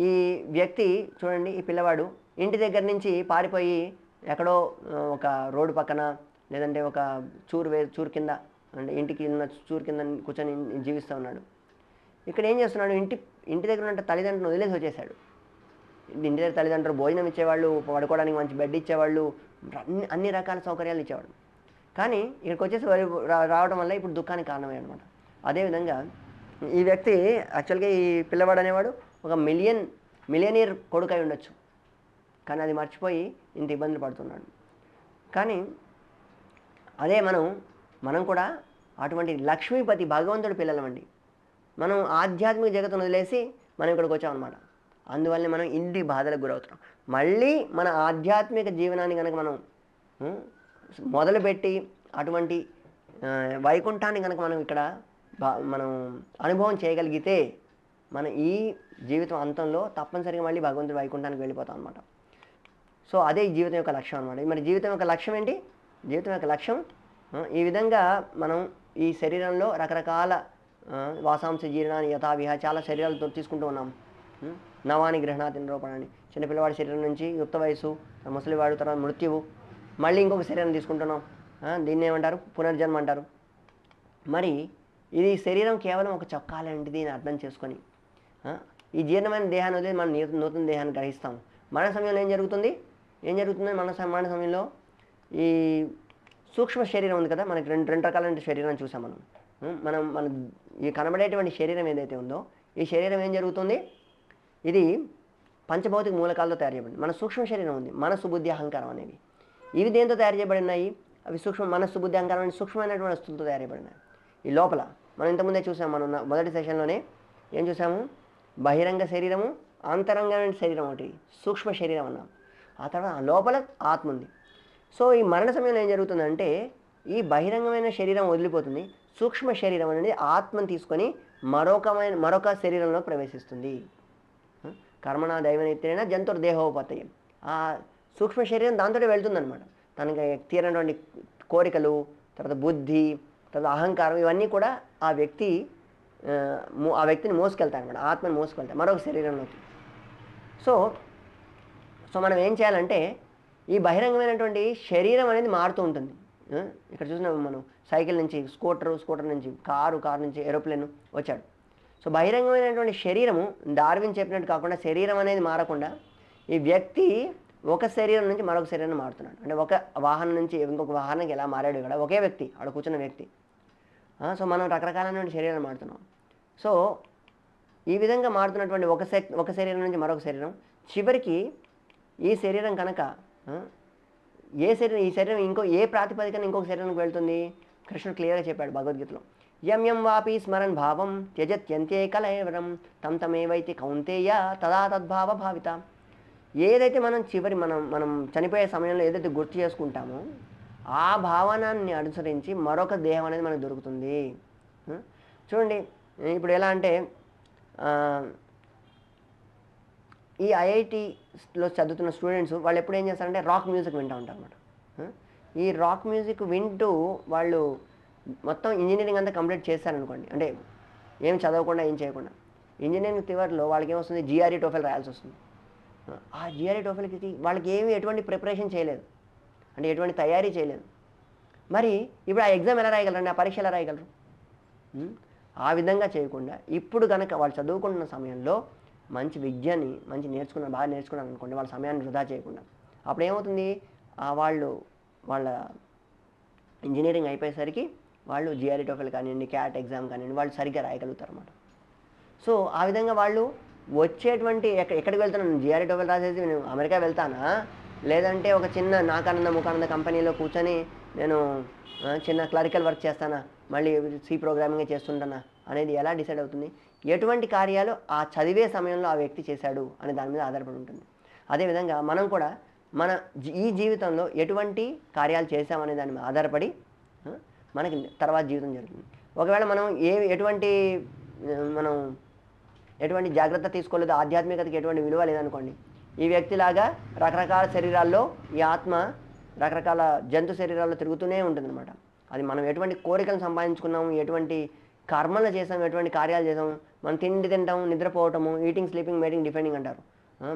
S1: ఈ వ్యక్తి చూడండి, ఈ పిల్లవాడు ఇంటి దగ్గర నుంచి పారిపోయి ఎక్కడో ఒక రోడ్డు పక్కన, లేదంటే ఒక చూరు కింద, అంటే ఇంటికి ఉన్న చూరు కింద కూర్చొని జీవిస్తూ ఉన్నాడు. ఇక్కడ ఏం చేస్తున్నాడు? ఇంటి దగ్గర ఉన్న తల్లిదండ్రులను వదిలేసి వచ్చేసాడు. ఇంటి దగ్గర తల్లిదండ్రులు భోజనం ఇచ్చేవాళ్ళు, పడుకోవడానికి మంచి బెడ్ ఇచ్చేవాళ్ళు, అన్ని రకాల సౌకర్యాలు ఇచ్చేవాడు. కానీ ఇక్కడికి వచ్చేసి రావడం వల్ల ఇప్పుడు దుఃఖానికి కారణమే అనమాట. అదేవిధంగా ఈ వ్యక్తి యాక్చువల్గా ఈ పిల్లవాడు అనేవాడు ఒక మిలియనీర్ కొడుకై ఉండొచ్చు, కానీ అది మర్చిపోయి ఇంత ఇబ్బందులు పడుతున్నాడు. కానీ అదే మనం కూడా అటువంటి లక్ష్మీపతి భగవంతుడి పిల్లలమండి. మనం ఆధ్యాత్మిక జగత్తును వదిలేసి మనం ఇక్కడికి వచ్చామన్నమాట. అందువల్లనే మనం ఇన్ని బాధలకు గురవుతున్నాం. మళ్ళీ మన ఆధ్యాత్మిక జీవనాన్ని కనుక మనం మొదలుపెట్టి అటువంటి వైకుంఠాన్ని కనుక మనం ఇక్కడ మనం అనుభవం చేయగలిగితే మన ఈ జీవితం అంతంలో తప్పనిసరిగా మళ్ళీ భగవంతుడి వైకుంఠానికి వెళ్ళిపోతాం అనమాట. సో అదే ఈ జీవితం యొక్క లక్ష్యం అనమాట. మరి జీవితం యొక్క లక్ష్యం ఏంటి? జీవితం యొక్క లక్ష్యం ఈ విధంగా మనం ఈ శరీరంలో రకరకాల వాసాంశ జీర్ణాన్ని యథావిహ చాలా శరీరాలతో తీసుకుంటూ ఉన్నాం. నవాని గ్రహణాతి నిరూపణాన్ని, చిన్నపిల్లవాడి శరీరం నుంచి యుక్త వయసు, ముసలివాడు, తర్వాత మృత్యువు, మళ్ళీ ఇంకొక శరీరం తీసుకుంటున్నాం. దీన్ని ఏమంటారు? పునర్జన్మ అంటారు. మరి ఇది శరీరం కేవలం ఒక చొక్కా లాంటిది అని అర్థం చేసుకొని ఈ జీర్ణమైన దేహాన్ని వదిలేసి మనం నూతన దేహాన్ని గ్రహిస్తాం. మరణ సమయంలో ఏం జరుగుతుంది? మన సమయంలో ఈ సూక్ష్మ శరీరం ఉంది కదా, మనకి రెండు రకాలైన శరీరం చూసాం మనం. మన ఈ కనబడేటువంటి శరీరం ఏదైతే ఉందో ఈ శరీరం ఏం జరుగుతుంది, ఇది పంచభౌతిక మూలకాలతో తయారు చేయబడింది. మన సూక్ష్మ శరీరం ఉంది, మనసు బుద్ధి అహంకారం అనేవి. ఇవి దేంతో తయారు చేయబడి ఉన్నాయి, అవి మనస్సు బుద్ధి అహంకారం అనే సూక్ష్మమైనటువంటి వస్తువులతో తయారు చేయబడినాయి. ఈ లోపల మనం ఇంతకుముందే చూసాం, మనం మొదటి సెషన్లోనే ఏం చూసాము, బహిరంగ శరీరము, అంతరంగమైన శరీరం ఒకటి, సూక్ష్మ శరీరం అన్నాం. ఆ తర్వాత ఆ లోపల ఆత్మ ఉంది. సో ఈ మరణ సమయంలో ఏం జరుగుతుందంటే ఈ బహిరంగమైన శరీరం వదిలిపోతుంది, సూక్ష్మ శరీరం అనేది ఆత్మను తీసుకొని మరొక శరీరంలో ప్రవేశిస్తుంది. కర్మణ దైవనిత్రేణ జంతుర్దేహోపతయం. ఆ సూక్ష్మ శరీరం దాంతో వెళ్తుందనమాట. తనకి తీరనటువంటి కోరికలు, తర్వాత బుద్ధి, తర్వాత అహంకారం, ఇవన్నీ కూడా ఆ వ్యక్తిని మోసుకెళ్తాయి అనమాట, ఆత్మని మోసుకెళ్తాయి మరొక శరీరంలోకి. సో మనం ఏం చేయాలంటే ఈ బహిరంగమైనటువంటి శరీరం అనేది మారుతూ ఉంటుంది. ఇక్కడ చూసినాము మనం, సైకిల్ నుంచి స్కూటర్ నుంచి కారు నుంచి ఏరోప్లేన్ వచ్చాడు. సో బహిరంగమైనటువంటి శరీరము డార్విన్ చెప్పినట్టు కాకుండా శరీరం అనేది మారకుండా ఈ వ్యక్తి ఒక శరీరం నుంచి మరొక శరీరాన్ని మారుతున్నాడు. అంటే ఒక వాహనం నుంచి ఇంకొక వాహనానికి ఎలా మారాడు ఇక్కడ ఒకే వ్యక్తి, ఆడ కూర్చున్న వ్యక్తి. సో మనం రకరకాలైనటువంటి శరీరాలు మారుతున్నాం. సో ఈ విధంగా మారుతున్నటువంటి ఒక శరీరం నుంచి మరొక శరీరం, చివరికి ఈ శరీరం కనుక ఈ శరీరం ఏ ప్రాతిపదికన ఇంకొక శరీరానికి వెళ్తుంది, కృష్ణుడు క్లియర్గా చెప్పాడు భగవద్గీతలో. యం వాపి స్మరన్ భావం త్యజత్యంతే కలైవరం తం తమేవైతి కౌంతేయ తదా తద్భావ భావిత. ఏదైతే మనం మనం చనిపోయే సమయంలో ఏదైతే గుర్తు చేసుకుంటామో ఆ భావనాన్ని అనుసరించి మరొక దేహం అనేది మనకు దొరుకుతుంది. చూడండి, ఇప్పుడు ఎలా అంటే ఈ ఐఐటీలో చదువుతున్న స్టూడెంట్స్ వాళ్ళు ఎప్పుడు ఏం చేస్తారంటే రాక్ మ్యూజిక్ వింటూ ఉంటారు అన్నమాట. ఈ రాక్ మ్యూజిక్ వింటూ వాళ్ళు మొత్తం ఇంజనీరింగ్ అంతా కంప్లీట్ చేశారనుకోండి, అంటే ఏం చదవకుండా ఏం చేయకుండా, ఇంజనీరింగ్ చివరిలో వాళ్ళకి ఏమొస్తుంది, జిఆర్ఈ టోఫెల్ రాయాల్సి వస్తుంది. ఆ జిఆర్ఈ టోఫెల్కి వాళ్ళకి ఎటువంటి ప్రిపరేషన్ చేయలేదు, అంటే ఎటువంటి తయారీ చేయలేదు. మరి ఇప్పుడు ఆ ఎగ్జామ్ ఎలా రాయగలరండి, ఆ పరీక్ష ఎలా రాయగలరు? ఆ విధంగా చేయకుండా ఇప్పుడు కనుక వాళ్ళు చదువుకుంటున్న సమయంలో మంచి విద్యని బాగా నేర్చుకున్నారు అనుకోండి, వాళ్ళ సమయాన్ని వృధా చేయకుండా, అప్పుడు ఏమవుతుంది, వాళ్ళ ఇంజనీరింగ్ అయిపోయేసరికి వాళ్ళు జిఆర్ఈ టోఫెల్ కానివ్వండి, క్యాట్ ఎగ్జామ్ కానివ్వండి, వాళ్ళు సరిగ్గా రాయగలుగుతారు అన్నమాట. సో ఆ విధంగా వాళ్ళు వచ్చేటువంటి ఎక్కడికి వెళ్తాను, జిఆర్ఈ టోఫెల్ రాసేసి నేను అమెరికా వెళ్తానా, లేదంటే ఒక చిన్న నాకానంద ముఖానంద కంపెనీలో కూర్చొని నేను చిన్న క్లరికల్ వర్క్ చేస్తానా, మళ్ళీ సి ప్రోగ్రామింగ్ చేస్తుంటానా అనేది ఎలా డిసైడ్ అవుతుంది? ఎటువంటి కార్యాలు ఆ చదివే సమయంలో ఆ వ్యక్తి చేశాడు అనే దాని మీద ఆధారపడి ఉంటుంది. అదేవిధంగా మనం కూడా ఈ జీవితంలో ఎటువంటి కార్యాలు చేశామనే దాని మీద ఆధారపడి మనకి తర్వాత జీవితం జరుగుతుంది. ఒకవేళ మనం ఎటువంటి జాగ్రత్త తీసుకోలేదు, ఆధ్యాత్మికతకి ఎటువంటి విలువ లేదనుకోండి, ఈ వ్యక్తిలాగా రకరకాల శరీరాల్లో ఈ ఆత్మ రకరకాల జంతు శరీరాల్లో తిరుగుతూనే ఉంటుందన్నమాట. అది మనం ఎటువంటి కోరికలను సంపాదించుకున్నాము, ఎటువంటి కర్మలు చేసాము, ఎటువంటి కార్యాలు చేసాము, మనం తిండి తింటాము, నిద్రపోవటము, ఈటింగ్ స్లీపింగ్ మేటింగ్ డిఫెండింగ్ అంటారు,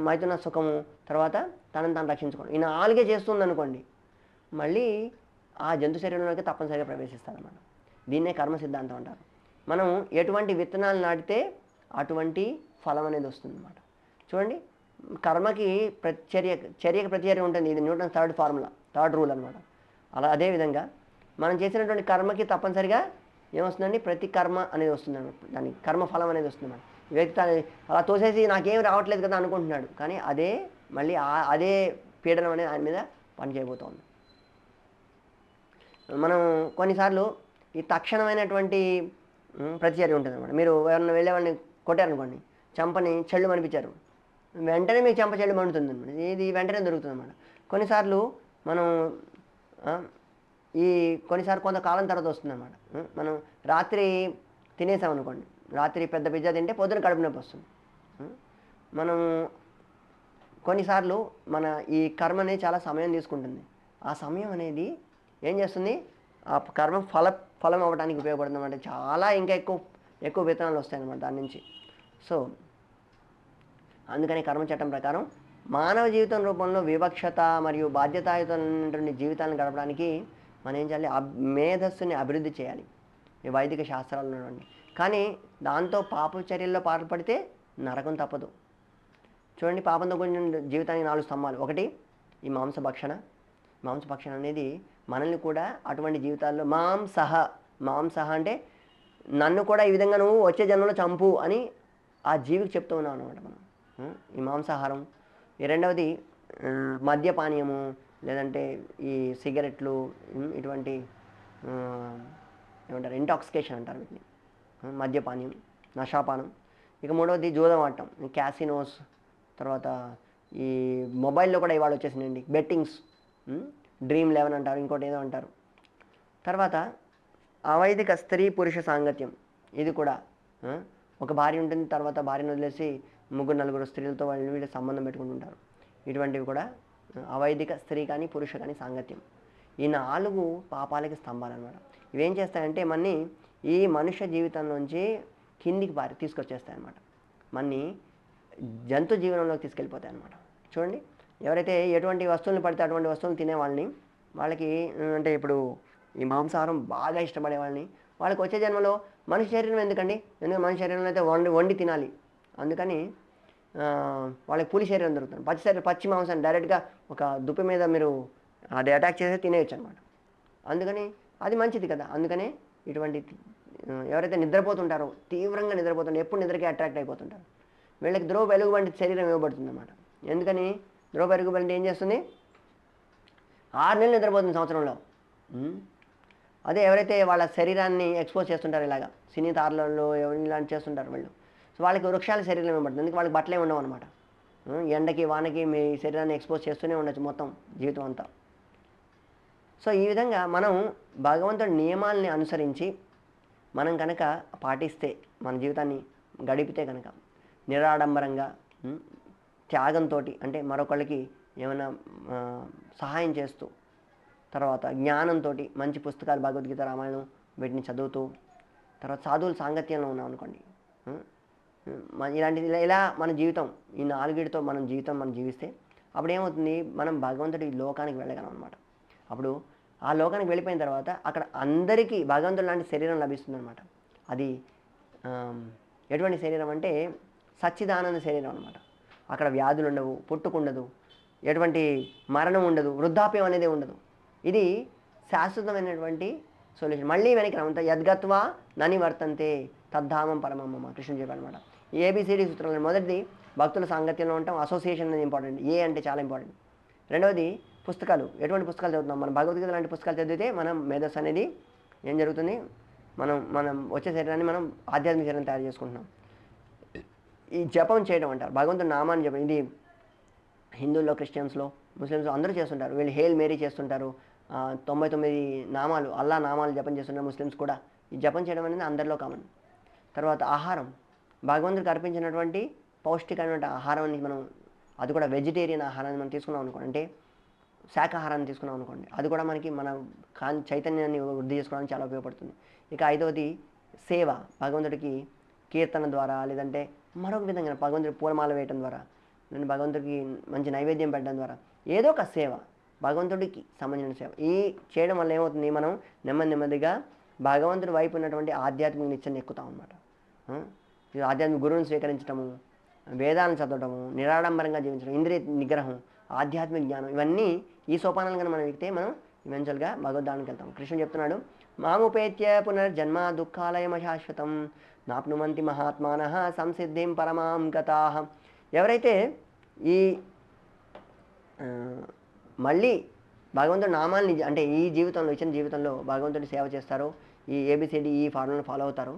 S1: మైథున సుఖము, తర్వాత తనని తాను రక్షించుకోవడం, ఈ 4 చేస్తుంది అనుకోండి, మళ్ళీ ఆ జంతు శరీరంలోకి తప్పనిసరిగా ప్రవేశిస్తారన్నమాట. దీన్నే కర్మ సిద్ధాంతం అంటారు. మనం ఎటువంటి విత్తనాలు నాటితే అటువంటి ఫలం అనేది వస్తుంది అన్నమాట. చూడండి, కర్మకి చర్యకి ప్రతిచర్య ఉంటుంది. ఇది న్యూటన్ థర్డ్ రూల్ అనమాట. అదేవిధంగా మనం చేసినటువంటి కర్మకి తప్పనిసరిగా ఏమొస్తుందండి, ప్రతి కర్మ అనేది వస్తుంది అనమాట. దానికి కర్మఫలం అనేది వస్తుంది అన్నమాట. ఈ వ్యక్తి అలా తోసేసి నాకేం రావట్లేదు కదా అనుకుంటున్నాడు, కానీ మళ్ళీ అదే పీడనం అనేది ఆయన మీద పని చేయబోతోంది. మనం కొన్నిసార్లు ఈ తక్షణమైనటువంటి ప్రతిచర్య ఉంటుంది అనమాట. మీరు ఎవరైనా వెళ్ళేవాడిని కొట్టారనుకోండి, చెంపని చెళ్ళు మనిపించారు, వెంటనే మీకు చెంప చెళ్ళు మండుతుంది అనమాట. ఇది వెంటనే దొరుకుతుంది అనమాట. కొన్నిసార్లు మనం కొన్నిసార్లు కొంతకాలం తర్వాత వస్తుంది అనమాట. మనం రాత్రి తినేసామనుకోండి, రాత్రి పెద్ద పిజ్జా తింటే పొద్దున కడుపు నొప్పి వస్తుంది. మనం కొన్నిసార్లు మన ఈ కర్మ అనేది చాలా సమయం తీసుకుంటుంది. ఆ సమయం అనేది ఏం చేస్తుంది, ఆ కర్మ ఫలం అవ్వడానికి ఉపయోగపడుతుంది అన్నమాట. చాలా ఇంకా ఎక్కువ విత్తనాలు వస్తాయన్నమాట దాని నుంచి. సో అందుకని కర్మ చట్టం ప్రకారం మానవ జీవితం రూపంలో వివక్షత మరియు బాధ్యతాయుతమైనటువంటి జీవితాలను గడపడానికి మనం ఏం చేయాలి, మేధస్సుని అభివృద్ధి చేయాలి, ఈ వైదిక శాస్త్రాలు ఉన్నటువంటి. కానీ దాంతో పాప చర్యల్లో పాల్పడితే నరకం తప్పదు. చూడండి, పాపంతో కూడిన జీవితానికి 4 స్తంభాలు. ఒకటి ఈ మాంసభక్షణ అనేది మనల్ని కూడా అటువంటి జీవితాల్లో మాంసహ అంటే నన్ను కూడా ఈ విధంగా నువ్వు వచ్చే జన్మలో చంపు అని ఆ జీవికి చెప్తూ ఉన్నాం అనమాట మనం. ఈ మాంసాహారం. ఈ రెండవది మద్యపానీయము, లేదంటే ఈ సిగరెట్లు, ఇటువంటి ఏమంటారు ఇంటాక్సికేషన్ అంటారు వీటిని, మద్యపానీయం, నషాపానం. ఇక మూడవది జూదం ఆడటం, క్యాసినోస్, తర్వాత ఈ మొబైల్లో కూడా ఇవాళ వచ్చేసిందండి బెట్టింగ్స్, Dream11 అంటారు, ఇంకోటి ఏదో అంటారు. తర్వాత అవైదిక స్త్రీ పురుష సాంగత్యం, ఇది కూడా ఒక భార్య ఉంటుంది, తర్వాత భార్యను వదిలేసి 3-4 స్త్రీలతో వీళ్ళు సంబంధం పెట్టుకుంటుంటారు. ఇటువంటివి కూడా అవైదిక స్త్రీ కానీ పురుష కానీ సాంగత్యం. ఈ 4 పాపాలకి స్తంభాలు అనమాట. ఇవేం చేస్తాయంటే మనని ఈ మనుష్య జీవితం నుంచి కిందికి తీసుకొచ్చేస్తాయి అన్నమాట. మనని జంతు జీవనంలోకి తీసుకెళ్ళిపోతాయి అన్నమాట. చూడండి, ఎవరైతే ఎటువంటి వస్తువులను పడితే అటువంటి వస్తువులు తినేవాళ్ళని, వాళ్ళకి అంటే ఇప్పుడు ఈ మాంసాహారం బాగా ఇష్టపడే వాళ్ళని, వాళ్ళకి వచ్చే జన్మలో మనిషి శరీరం ఎందుకండి, ఎందుకంటే మనిషి శరీరంలో అయితే వండి తినాలి, అందుకని వాళ్ళకి పులి శరీరం దొరుకుతుంది. పచ్చి మాంసాన్ని డైరెక్ట్గా ఒక దుప్పి మీద మీరు అది అటాక్ చేస్తే తినేయచ్చు అనమాట. అందుకని అది మంచిది కదా. అందుకనే ఇటువంటి ఎవరైతే నిద్రపోతుంటారో, తీవ్రంగా నిద్రపోతుంటారో, ఎప్పుడు నిద్రకి అట్రాక్ట్ అయిపోతుంటారు, వీళ్ళకి ద్రవ వెలుగుబంటి శరీరం ఇవ్వబడుతుంది అన్నమాట. ఎందుకని ద్రవ వెలుగుబంటి ఏం చేస్తుంది, 6 నెలలు నిద్రపోతుంది సంవత్సరంలో. అదే ఎవరైతే వాళ్ళ శరీరాన్ని ఎక్స్పోజ్ చేస్తుంటారో, ఇలాగా సినీ తారలలో ఎవరిని ఇలాంటి చేస్తుంటారు వీళ్ళు, సో వాళ్ళకి వృక్షాల శరీరం ఇవ్వబడుతుంది. ఎందుకు వాళ్ళకి బట్టలే ఉండవు అనమాట. ఎండకి వానకి మీ శరీరాన్ని ఎక్స్పోజ్ చేస్తూనే ఉండొచ్చు మొత్తం జీవితం అంతా. సో ఈ విధంగా మనం భగవంతుడి నియమాల్ని అనుసరించి మనం కనుక పాటిస్తే, మన జీవితాన్ని గడిపితే కనుక నిరాడంబరంగా, త్యాగంతో, అంటే మరొకళ్ళకి ఏమైనా సహాయం చేస్తూ, తర్వాత జ్ఞానంతో మంచి పుస్తకాలు, భగవద్గీత, రామాయణం వీటిని చదువుతూ, తర్వాత సాధువుల సాంగత్యంలో ఉన్నాం అనుకోండి, ఇలాంటిది ఇలా మన జీవితం ఈ 4 మనం జీవిస్తే అప్పుడు ఏమవుతుంది, మనం భగవంతుడి లోకానికి వెళ్ళగలం అనమాట. అప్పుడు ఆ లోకానికి వెళ్ళిపోయిన తర్వాత అక్కడ అందరికీ భగవంతుడు లాంటి శరీరం లభిస్తుంది అనమాట. అది ఎటువంటి శరీరం అంటే సచ్చిదానంద శరీరం అనమాట. అక్కడ వ్యాధులు ఉండవు, పుట్టుకుండదు, ఎటువంటి మరణం ఉండదు, వృద్ధాప్యం అనేది ఉండదు. ఇది శాశ్వతమైనటువంటి సొల్యూషన్. మళ్ళీ వెనక్కి రామంత యద్గత్వా నని వర్తంతే తద్ధామం పరమమ్మ కృష్ణుడు చెప్పారనమాట. ఈ ABCD సూత్రాలు, మొదటిది భక్తుల సాంగత్యంలో ఉంటాం, అసోసియేషన్ అనేది ఇంపార్టెంట్, అంటే చాలా ఇంపార్టెంట్. రెండవది పుస్తకాలు, ఎటువంటి పుస్తకాలు చదువుతున్నాం, మనం భగవద్గీత లాంటి పుస్తకాలు చదివితే మనం మేధస్సు అనేది ఏం జరుగుతుంది, మనం వచ్చే శరీరాన్ని మనం ఆధ్యాత్మిక శరీరం తయారు చేసుకుంటున్నాం. ఈ జపం చేయడం అంటారు, భగవంతుడి నామాన్ని జపం. ఇది హిందువుల్లో, క్రిస్టియన్స్లో, ముస్లిమ్స్లో అందరూ చేస్తుంటారు. వీళ్ళు హేల్ మేరీ చేస్తుంటారు, 99 నామాలు, అల్లా నామాలు జపం చేస్తుంటారు ముస్లిమ్స్ కూడా. ఈ జపం చేయడం అనేది అందరిలో కామన్. తర్వాత ఆహారం, భగవంతుడికి అర్పించినటువంటి పౌష్టికమైన ఆహారాన్ని మనం, అది కూడా వెజిటేరియన్ ఆహారాన్ని మనం తీసుకున్నాం అనుకోండి, అంటే శాకాహారాన్ని తీసుకున్నాం అనుకోండి, అది కూడా మనకి మన చైతన్యాన్ని వృద్ధి చేసుకోవడానికి చాలా ఉపయోగపడుతుంది. ఇక 5వది సేవ, భగవంతుడికి కీర్తన ద్వారా, లేదంటే మరొక విధంగా భగవంతుడికి పూలమాల వేయటం ద్వారా, నేను భగవంతుడికి మంచి నైవేద్యం పెట్టడం ద్వారా, ఏదో ఒక సేవ, భగవంతుడికి సంబంధించిన సేవ. ఈ చేయడం వల్ల ఏమవుతుంది, మనం నెమ్మదిగా భగవంతుడి వైపు ఉన్నటువంటి ఆధ్యాత్మిక నిత్యాన్ని ఎక్కుతాం అన్నమాట. ఆధ్యాత్మిక గురువుని స్వీకరించడము, వేదాలను చదవడము, నిరాడంబరంగా జీవించడం, ఇంద్రియ నిగ్రహం, ఆధ్యాత్మిక జ్ఞానం, ఇవన్నీ ఈ సోపానాలు కన్నా మనం ఎక్కితే మనం ఈవెన్చువల్గా భగవద్ధానికి వెళ్తాం. కృష్ణుడు చెప్తున్నాడు, మాముపేత్య పునర్జన్మ దుఃఖాలయం శాశ్వతం నాప్నుమంతి మహాత్మానః సంసిద్ధిం పరమాం గతాః. ఎవరైతే ఈ మళ్ళీ భగవంతుడి నామాల్ని, అంటే ఈ జీవితంలో, ఇచ్చిన జీవితంలో భగవంతుడి సేవ చేస్తారో, ఈ ABCD ఈ ఫార్ములను ఫాలో అవుతారో,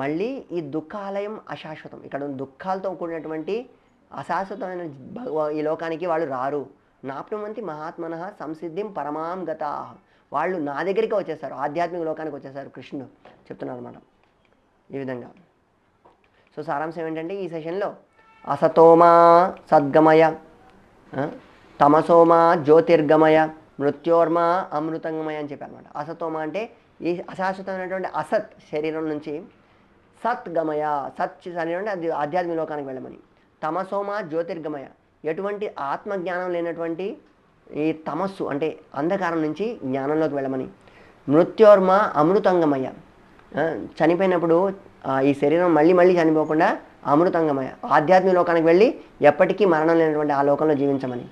S1: మళ్ళీ ఈ దుఃఖాలయం అశాశ్వతం, ఇక్కడ దుఃఖాలతో కూడినటువంటి అశాశ్వతమైన ఈ లోకానికి వాళ్ళు రారు. నాప్నుమంతి మహాత్మనః సంసిద్ధిం పరమాం గతాః, వాళ్ళు నా దగ్గరికి వచ్చేస్తారు, ఆధ్యాత్మిక లోకానికి వచ్చేస్తారు, కృష్ణుడు చెప్తున్నారు అన్నమాట. ఈ విధంగా. సో సారాంశం ఏంటంటే ఈ సెషన్లో అసతోమా సద్గమయ, తమసోమా జ్యోతిర్గమయ, మృత్యోర్మా అమృతంగమయ అని చెప్పారు అనమాట. అసతోమా అంటే ఈ అశాశ్వతమైనటువంటి అసత్ శరీరం నుంచి సత్గమయ, సత్ శరీరం అది ఆధ్యాత్మిక లోకానికి వెళ్ళమని. తమసోమా జ్యోతిర్గమయ, ఎటువంటి ఆత్మజ్ఞానం లేనటువంటి ఈ తమస్సు అంటే అంధకారం నుంచి జ్ఞానంలోకి వెళ్ళమని. మృత్యోర్మా అమృతంగమయ, చనిపోయినప్పుడు ఈ శరీరం మళ్ళీ చనిపోకుండా అమృతంగమయ, ఆధ్యాత్మిక లోకానికి వెళ్ళి ఎప్పటికీ మరణం లేనటువంటి ఆ లోకంలో జీవించమని.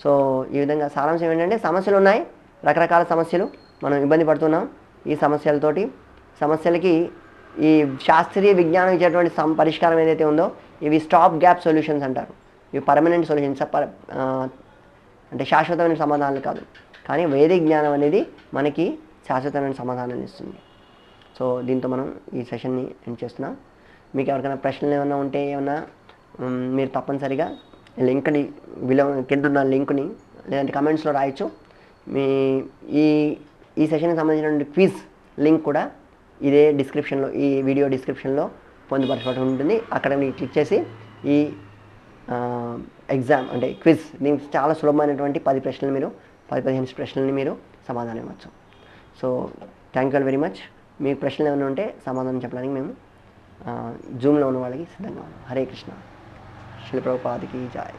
S1: సో ఈ విధంగా సారాంశం ఏంటంటే సమస్యలు ఉన్నాయి, రకరకాల సమస్యలు మనం ఇబ్బంది పడుతున్నాం. ఈ సమస్యలకి ఈ శాస్త్రీయ విజ్ఞానం ఇచ్చేటువంటి పరిష్కారం ఏదైతే ఉందో ఇవి స్టాప్ గ్యాప్ సొల్యూషన్స్ అంటారు. ఇవి పర్మనెంట్ సొల్యూషన్స్, అంటే శాశ్వతమైన సమాధానాలు కాదు. కానీ వైదిక జ్ఞానం అనేది మనకి శాశ్వతమైన సమాధానాన్ని ఇస్తుంది. సో దీంతో మనం ఈ సెషన్ని ఎండ్ చేస్తున్నాం. మీకు ఎవరికైనా ప్రశ్నలు ఏమైనా ఉంటే మీరు తప్పనిసరిగా లింక్ని కింద ఉన్న లింక్ని లేదంటే కమెంట్స్లో రాయొచ్చు. మీ ఈ సెషన్కి సంబంధించిన క్విజ్ లింక్ కూడా ఇదే డిస్క్రిప్షన్లో, ఈ వీడియో డిస్క్రిప్షన్లో పొందుపరచబడి ఉంటుంది. అక్కడ మీరు క్లిక్ చేసి ఈ ఎగ్జామ్ అంటే క్విజ్, దీనికి చాలా సులభమైనటువంటి 10-15 ప్రశ్నలని మీరు సమాధానం ఇవ్వచ్చు. So thank you very much. మీకు ప్రశ్నలు ఏమైనా ఉంటే సమాధానం చెప్పడానికి మేము జూమ్లో ఉన్న వాళ్ళకి సిద్ధంగా ఉన్నాం. హరే కృష్ణ. శ్రీల ప్రభుపాదికి జై.